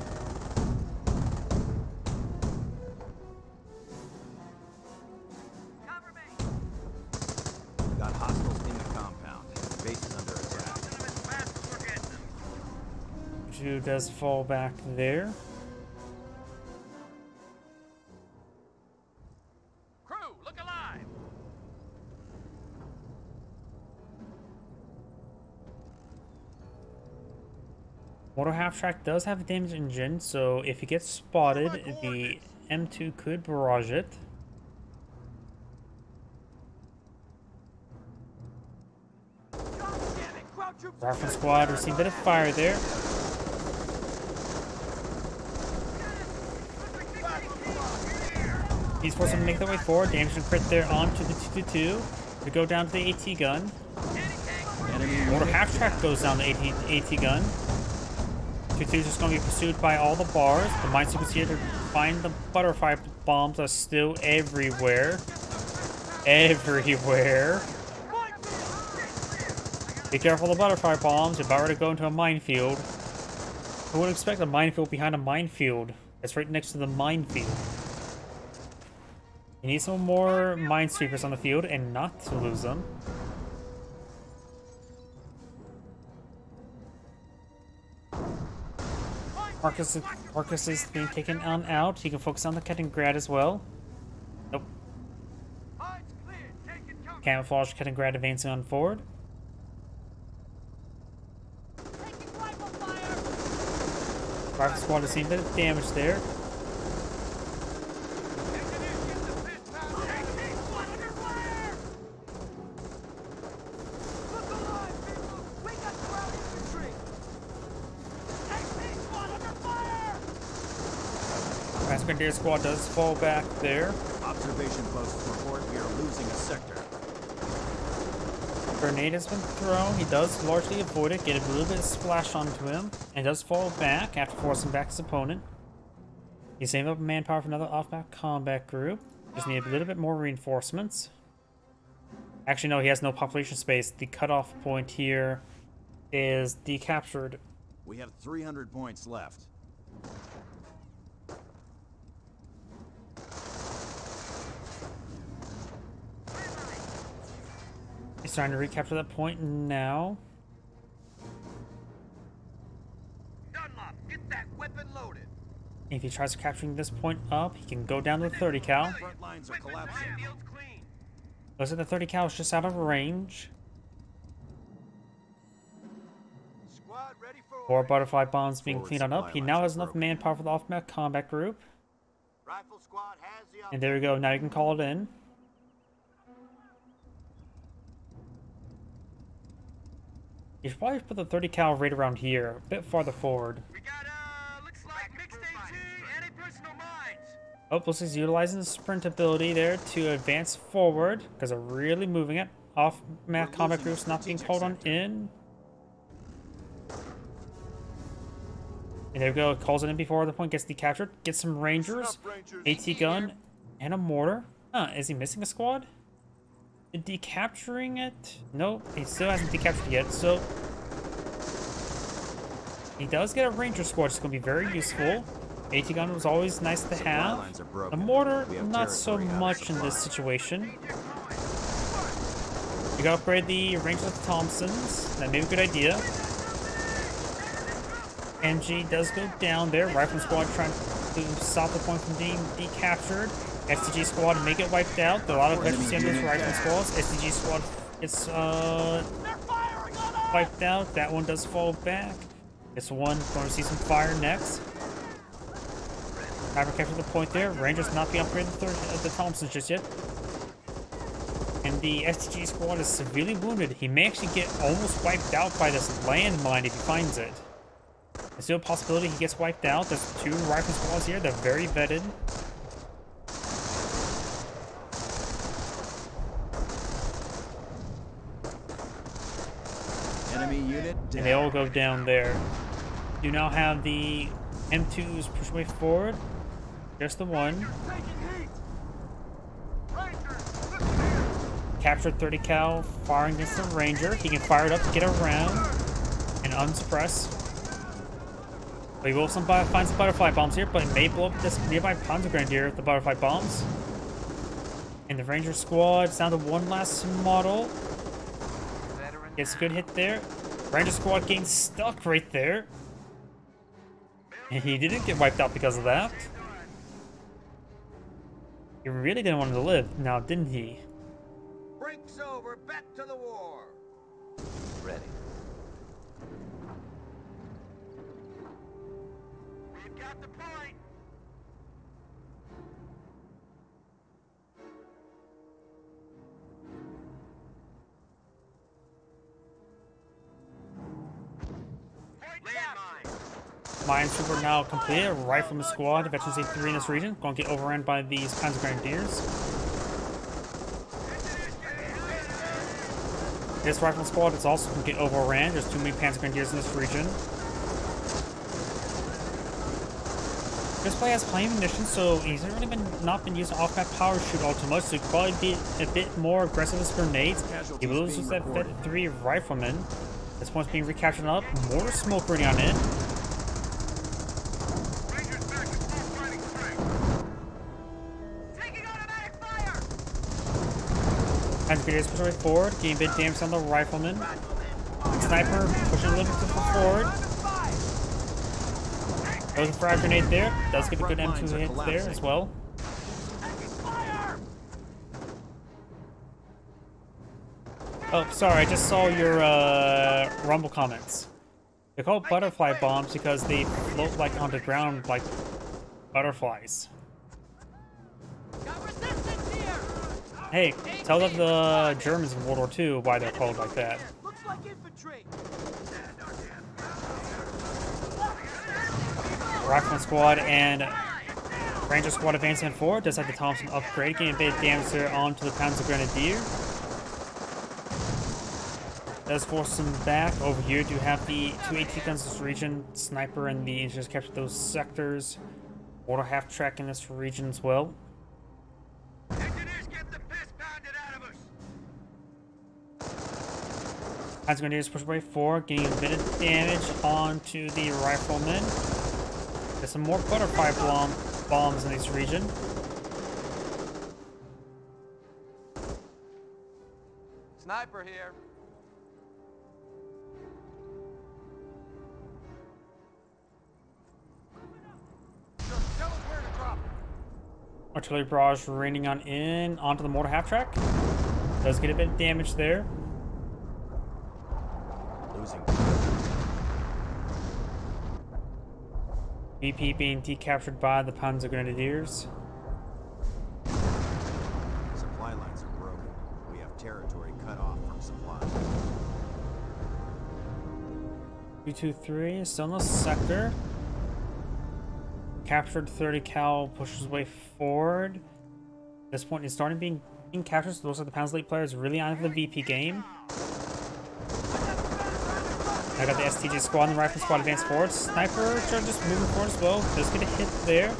E: Got hostiles in the compound. Base is under attack.
A: Two does fall back there.
B: Crew, look alive.
A: Mortar half track does have a damaged engine, so if it gets spotted, the M2 could barrage it. Rifle squad receiving a bit of fire there. These forces will make their way forward. Damage and crit there onto the 222 to go down to the AT gun. Mortar half track goes down the AT gun. 222 is just going to be pursued by all the bars. The Minesweepers here to find the butterfly bombs are still everywhere. Everywhere. Be careful of the butterfly bombs. You're about ready to go into a minefield. Who would expect a minefield behind a minefield? It's right next to the minefield. You need some more minesweepers on the field and not to lose them. Marcus is being taken on out. He can focus on the Kettengrad as well. Nope. Camouflage Kettengrad advancing on forward. Rifle squad has seen a bit of damage there. Grenadier squad does fall back there.
E: Observation posts report we are losing a sector.
A: Grenade has been thrown. He does largely avoid it, get a little bit of splash onto him, and does fall back after forcing back his opponent. He's saving up manpower for another off-map combat group. Just need a little bit more reinforcements. Actually, no, he has no population space. The cutoff point here is decaptured.
E: We have 300 points left.
A: He's trying to recapture that point now.
B: Dunlop, get that weapon loaded.
A: If he tries capturing this point up, he can go down to the 30 cal.
E: Front lines are collapsing.
A: Looks like the 30 cal is just out of range.
B: Squad ready for
A: Four
B: orders.
A: butterfly bombs being
E: Forward
A: cleaned on up.
E: supply
A: He
E: lines
A: now
E: are
A: has enough
E: broken.
A: manpower for the off-map combat group.
B: Rifle squad has the
A: And there we go. Now you can call it in. You should probably put the 30 cal right around here, a bit farther forward.
B: We got looks like mixed AT and a personal mines.
A: Oh, looks like he's utilizing the sprint ability there to advance forward because they're really moving it. Off map combat groups not being called on in. And there we go, calls it in before the point gets decaptured. Gets some rangers, AT gun, and a mortar. Huh, is he missing a squad? Decapturing it? Nope, he still hasn't decaptured yet, so he does get a ranger squad, which is going to be very useful. AT gun was always nice to have. The mortar, not so much in this situation. We gotta upgrade the rangers with Thompsons. That may be a good idea. MG does go down there. Rifleman squad trying to stop the point from being decaptured. STG squad may get wiped out. There are a lot of veterans in those rifleman squads. STG squad gets wiped out. That one does fall back. This one going to see some fire next. Sniper captured the point there. Rangers not being upgraded the Thompsons just yet. And the STG squad is severely wounded. He may actually get almost wiped out by this landmine if he finds it. There's still a possibility he gets wiped out. There's 2 rifle squads here. They're very vetted.
E: Enemy unit down.
A: And they all go down there. You now have the M2s push way forward. Just the one. Captured 30 cal, firing against the ranger. He can fire it up to get around and unsuppress. But he will find some butterfly bombs here, but it may blow up this nearby Panzer Grenadier with the butterfly bombs. And the ranger squad's down to one last model. Gets a good hit there. Ranger squad getting stuck right there. And he didn't get wiped out because of that. He really didn't want him to live now, didn't he?
B: Breaks over, back to the war.
D: Ready.
B: We've got the point.
A: Minesweeper now completed. Rifleman squad, veterans A3 in this region. Going to get overrun by these Panzer Grenadiers. This rifleman squad is also going to get overran. There's too many Panzer Grenadiers in this region. This play has plenty of munitions, so he's really not been using off-map power shoot all too much, so he could probably be a bit more aggressive with grenades. He will lose that Vet 3 rifleman. This one's being recaptured up. Mortar smoke running on in. Panzer Grenadiers push right forward, getting a bit damage on the rifleman. Sniper pushing a little bit forward. Goes a frag grenade there. Does get a good M2 hit there as well. Oh, sorry, I just saw your Rumble comments. They're called butterfly bombs because they float like on the ground like butterflies. Hey, tell the Germans in World War II why they're called like that.
B: Looks like infantry.
A: Rifleman squad and Ranger squad advancing forward. Does have the Thompson upgrade, getting a bit of damage there onto the Panzer Grenadier. Does force them back. Over here, do have the 2 AT guns in this region. Sniper and the engineers capture those sectors. Mortar half track in this region as well. Panzer Grenadiers push way forward, getting a bit of damage onto the riflemen. There's some more butterfly bombs in this region.
B: Sniper here. Tell us where to drop.
A: Artillery barrage raining on in onto the mortar half track. Does get a bit of damage there.
E: Losing.
A: BP being decaptured by the Panzer Grenadiers.
E: Supply lines are broken. We have territory cut off from supply.
A: 223 still in the sector. Captured 30 cal, pushes his way forward. At this point, it's starting being captured, so those are the Panzer League players really on the VP game. I got the STG squad and the rifle squad advance forward. Sniper just moving forward as well. Does get a hit there.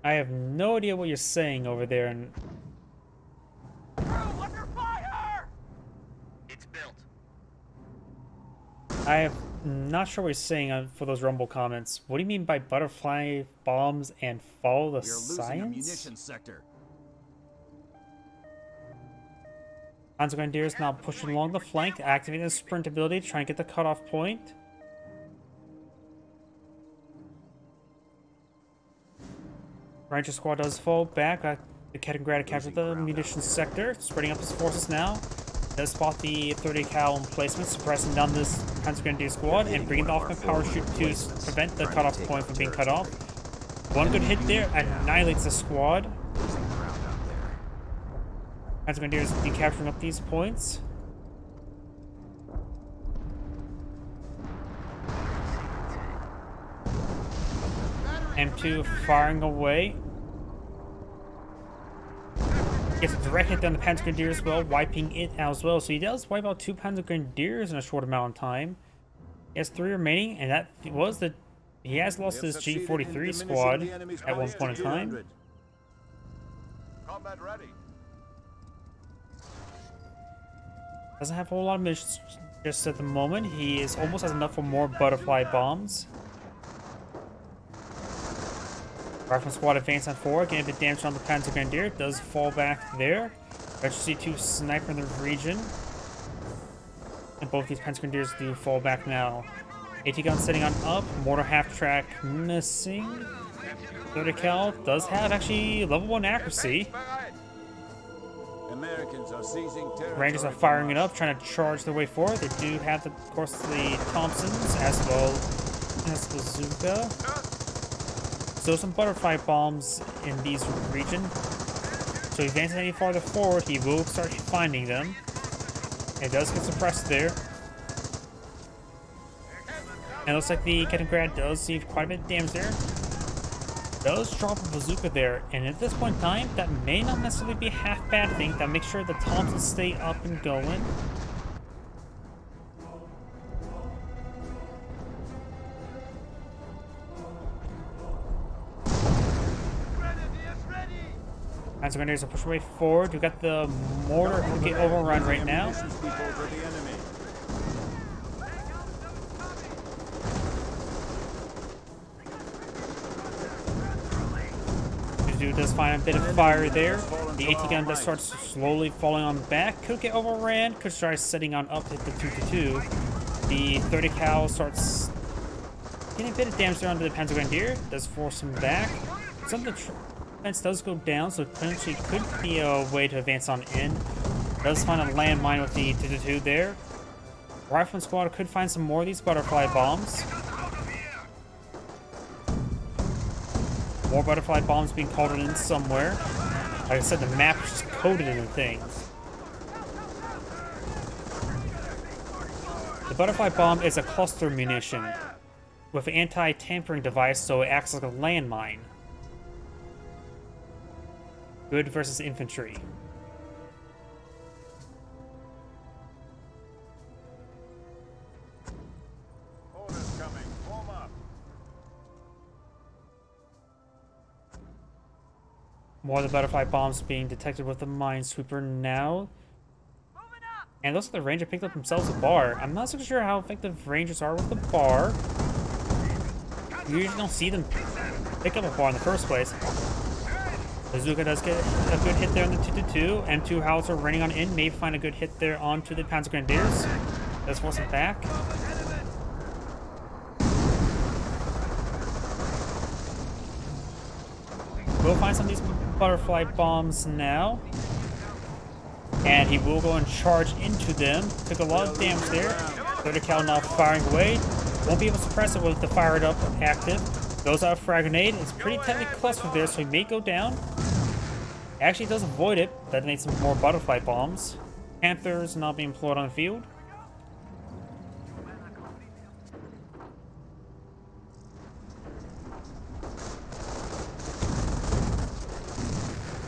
A: I have no idea what you're saying over there, and
B: Under fire! It's built.
A: I am not sure what you're saying for those Rumble comments. What do you mean by butterfly bombs and follow the
E: We are losing a
A: science?
E: munitions sector.
A: Panzer Grenadiers now pushing along the flank, activating the sprint ability to try and get the cutoff point. Ranger squad does fall back. The Kaliningrad captured the munitions sector, spreading up his forces now. Does spot the 30 cal emplacement, suppressing down this Panzer Grenadier squad and bringing the off power shoot to prevent the cutoff point from being cut off. One good hit there annihilates the squad. Panzer Grenadiers be capturing up these points. M2 firing away. Gets a direct hit down the Panzer Grenadier as well, wiping it out as well. So he does wipe out 2 Panzer Grenadiers in a short amount of time. He has 3 remaining, and that was the... He has lost his G43 squad at one point in time.
F: Combat ready.
A: Doesn't have a whole lot of missions just at the moment. He is almost has enough for more butterfly bombs. Rifle squad advance on forward, getting a bit damage on the Panzer Grenadier. Does fall back there. Actually, 2 sniper in the region. And both these Panzer Grenadiers do fall back now. AT gun setting on up. Mortar half track missing. 30 cal does have actually level 1 accuracy.
C: Americans are seizing territory.
A: Rangers are firing it up, trying to charge their way forward. They do have, of course, the Thompsons as well as bazooka. So some butterfly bombs in these region. So if he advances any farther forward, he will start finding them. It does get suppressed there. And it looks like the Kaliningrad does see quite a bit of damage there. Does drop a bazooka there, and at this point in time, that may not necessarily be a half bad thing. That makes sure the Thompsons stay up and going. Panzer Grenadiers are pushing way forward. We've got the mortar who get overrun right now. Does find a bit of fire there. The AT gun does start slowly falling on back. Could get overran. Could try setting on up at the 2-2. The 30 cal starts getting a bit of damage there onto the Panzer Grenadier. Does force him back. Some of the defense does go down, so potentially could be a way to advance on in. Does find a landmine with the 2-2 there. Rifleman squad could find some more of these butterfly bombs. More butterfly bombs being coded in somewhere. Like I said, the map is just coded into things. The butterfly bomb is a cluster munition with an anti-tampering device, so it acts like a landmine. Good versus infantry.
F: Orders coming. Form up.
A: More of the butterfly bombs being detected with the minesweeper now. And it looks like the ranger picked up themselves a bar. I'm not so sure how effective rangers are with the bar. You usually don't see them pick up a bar in the first place. Bazooka does get a good hit there on the 2-2. M2 howitzer running on in. May find a good hit there onto the Panzer Grenadiers. Does force it back. We'll find some of these butterfly bombs now. And he will go and charge into them. Took a lot of damage there. 30 cal now firing away. Won't be able to suppress it with the fired up active. Goes out a frag grenade. It's pretty tightly clustered there, so he may go down. Actually does avoid it. Detonates some more butterfly bombs. Panthers not being employed on the field.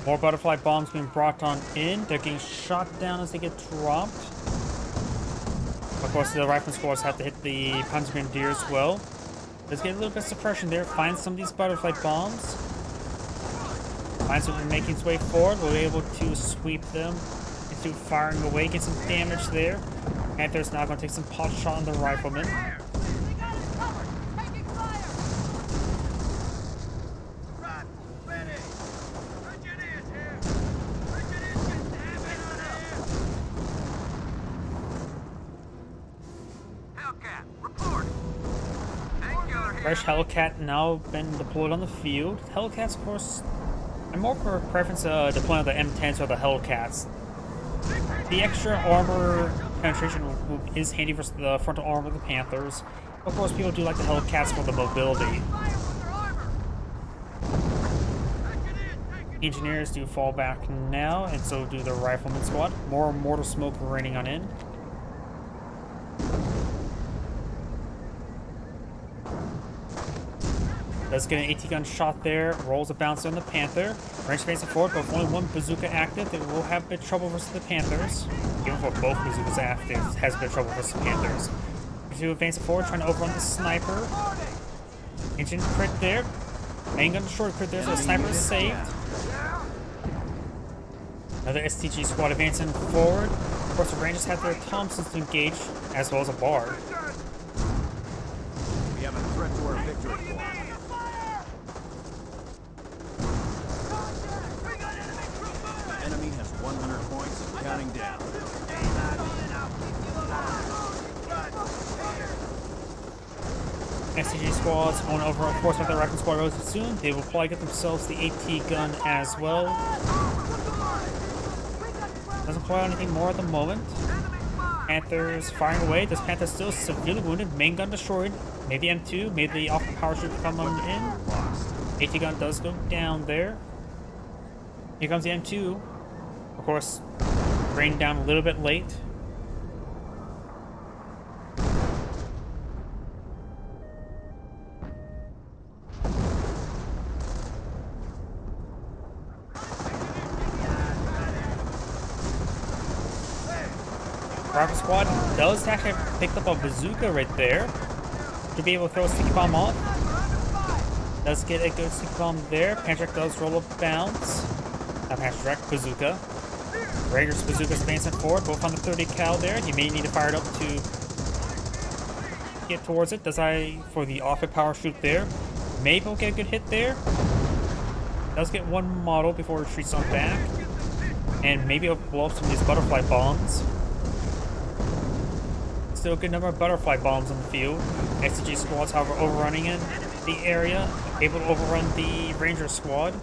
A: More butterfly bombs being brought on in. They're getting shot down as they get dropped. Of course, the rifleman squads have to hit the Panzer Grenadier as well. Let's get a little bit of suppression there. Find some of these butterfly bombs. Panzer making its way forward. We'll be able to sweep them into firing away. Get some damage there. Panther's now going to take some pot shot on the rifleman. Fresh Hellcat now been deployed on the field. Hellcats, of course, I'm more for preference deploying the M10s or the Hellcats. The extra armor penetration is handy versus the frontal armor of the Panthers. Of course, people do like the Hellcats for the mobility. Engineers do fall back now, and so do the Rifleman squad. More mortar smoke raining on in. Does get an AT gun shot there, rolls a bouncer on the Panther. Range advancing forward, but with only one bazooka active, it will have a bit of trouble versus the Panthers. Even for both bazookas active, it has a bit of trouble versus the Panthers. Continue advancing forward, trying to overrun the sniper. Engine crit there. Main gun destroyed crit there, so the sniper is saved. Another STG squad advancing forward. Of course, the Rangers have their Thompsons to engage, as well as a Bard.
E: We have a threat to our victory. Enemy has 100 points, counting down.
A: STG squads on over, of course, with the Rifleman squad relatively soon. They will probably get themselves the AT gun as well. Doesn't play on anything more at the moment. Panthers firing away. This Panther still severely wounded. Main gun destroyed. Maybe M2. Maybe the off power shoot come on in. AT gun does go down there. Here comes the M2. Of course, rained down a little bit late. Rifle squad does actually pick up a bazooka right there to be able to throw a sticky bomb off. Does get a good sticky bomb there. Panzer does roll a bounce. Not Panzer bazooka. Rangers bazooka's advancing forward, both on the 30 cal there. You may need to fire it up to get towards it. Does I for the off-it power shoot there? Maybe we'll get a good hit there. Does get one model before it retreats on back. And maybe it'll blow up some of these butterfly bombs. Still a good number of butterfly bombs on the field. STG squads, however, overrunning in the area, able to overrun the Ranger squad.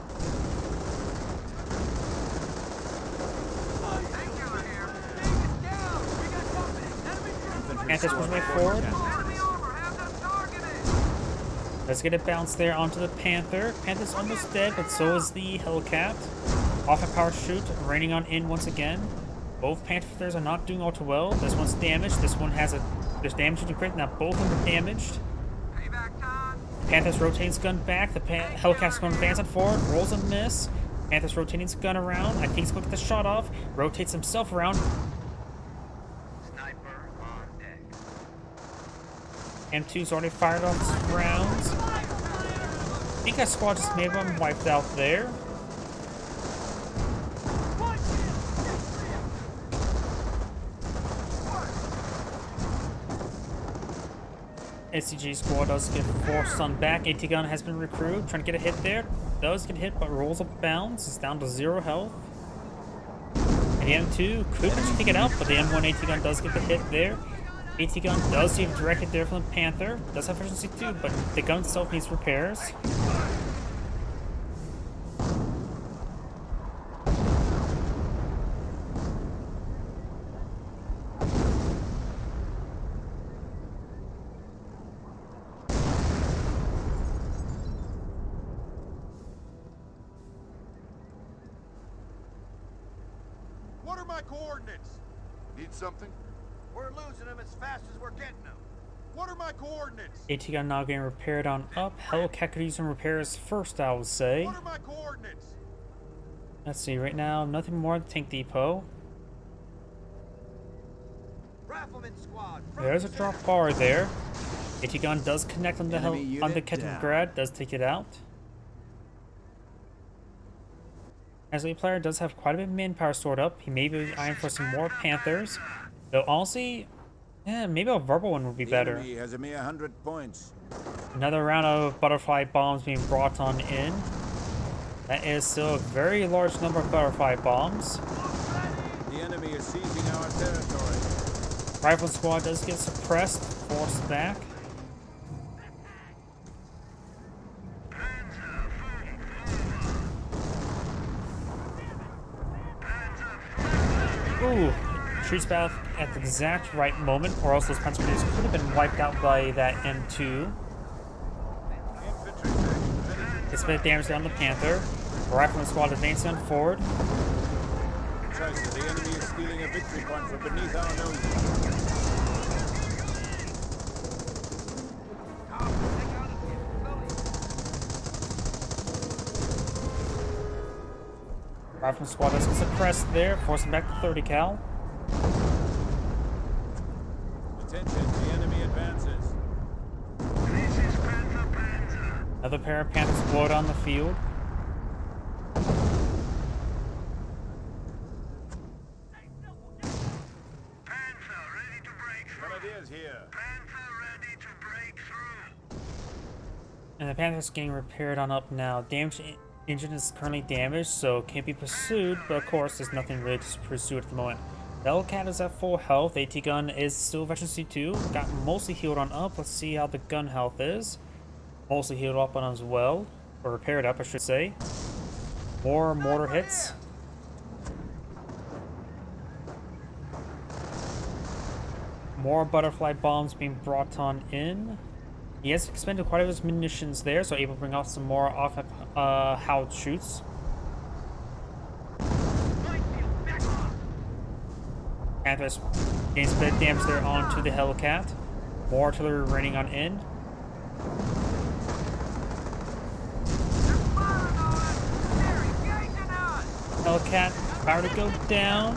A: Panthers push way forward. Let's get a bounce there onto the Panther. Panther's almost dead, but so is the Hellcat. Off a power shoot, raining on in once again. Both Panthers are not doing all too well. This one's damaged. This one has there's damage to crit. Now both of them are damaged. Panthers rotating his gun back. The Hellcat's going to advance it forward. Rolls a miss. Panthers rotating his gun around. I think he's going to get the shot off. Rotates himself around.
B: Sniper on deck.
A: M2's already fired off his rounds. I think that squad just may have been wiped out there. SCG squad does get forced on back. AT gun has been recruited, trying to get a hit there. Does get hit, but rolls a bounce. It's down to 0 health. And the M2 could just take it out, but the M1 AT gun does get the hit there. AT gun does see a direct hit there from the Panther. Does have efficiency too, but the gun itself needs repairs.
F: my coordinates?
B: Need something? We're losing them as fast as we're getting them.
F: What are my coordinates?
A: AT gun now getting repaired on up. Hellcat could use some repairs first, I would say.
F: What are my coordinates?
A: Let's see, right now, nothing more than tank depot.
B: Rifleman squad.
A: There's a drop bar there. AT gun does connect on the
C: Enemy
A: on the
C: unit
A: Kettengrad, does take it out. As a player does have quite a bit of manpower stored up. He may be eyeing for some more Panthers. Though honestly, yeah, maybe a verbal one would be better.
C: The enemy has a mere 100 points.
A: Another round of butterfly bombs being brought on in. That is still a very large number of butterfly bombs.
C: The enemy is seizing our territory.
A: Rifle squad does get suppressed, forced back. Ooh, shoots back at the exact right moment, or else those Panzer could have been wiped out by that M2. It's been damage down the Panther. Rifleman squad advancing on forward.
C: Scheiße, the enemy is stealing a victory point from beneath our noses.
A: Rifleman squad does get suppressed there, forcing back to 30 cal.
C: Attention, the enemy advances.
A: Another pair of Panthers explode on the field.
C: Grenadiers here.
A: And the Panther's getting repaired on up now. Damaged engine is currently damaged, so can't be pursued, but of course there's nothing really to pursue at the moment. The Hellcat is at full health. AT gun is still veteran C2. Got mostly healed on up. Let's see how the gun health is. Mostly healed up on as well. Or repaired up, I should say. More mortar hits. More butterfly bombs being brought on in. He has expended quite a bit of his munitions there, so able to bring out some more off howled shoots. Panthers gains a bit of damage there onto the Hellcat. More artillery raining on in. Hellcat power to go down.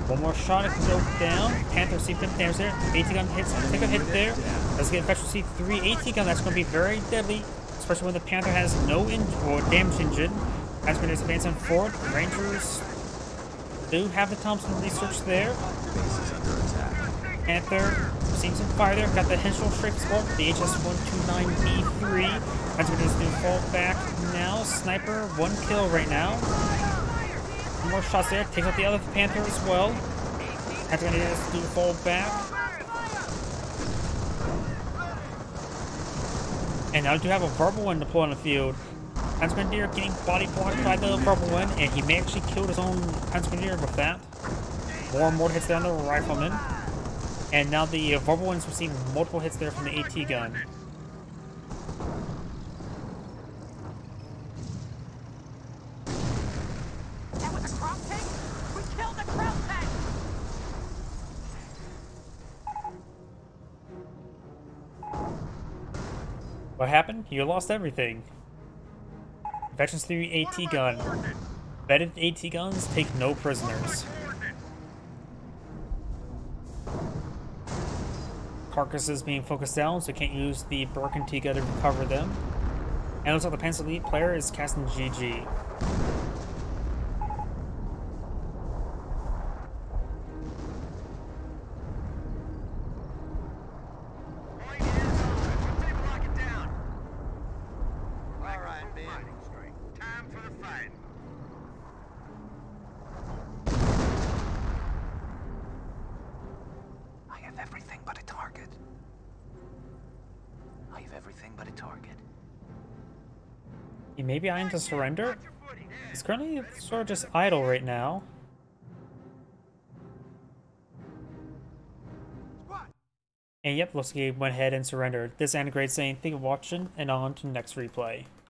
A: One more shot, it can go down. Panther see bit damage there. AT gun hits, take a hit there. Let's get veteran C3 AT gun. That's going to be very deadly, especially when the Panther has no damage engine. As Grenadiers advancing forward, Rangers do have the Thompson research there. Panther seeing some fire there. Got the Henschel strafe support, the HS-129B3. As Grenadiers do fall back now. Sniper, 1 kill right now. More shots there, takes out the other Panther as well. As Grenadiers do fall back. And now we do have a verbal one deployed on the field. Panzer Grenadier getting body blocked by the verbal one, and he may actually kill his own Panzer Grenadier with that. More and more hits there on the rifleman. And now the verbal one's receiving multiple hits there from the AT gun. What happened? You lost everything. Veterans 3 AT gun. Vetted AT guns take no prisoners. Carcasses being focused down, so you can't use the Burgundy gun to recover them. And it looks like the Panzer Elite player is casting GG. He may be eyeing to surrender. He's currently sort of just idle right now. And yep, looks like he went ahead and surrendered. This is Anna Great saying thank you for watching, and on to the next replay.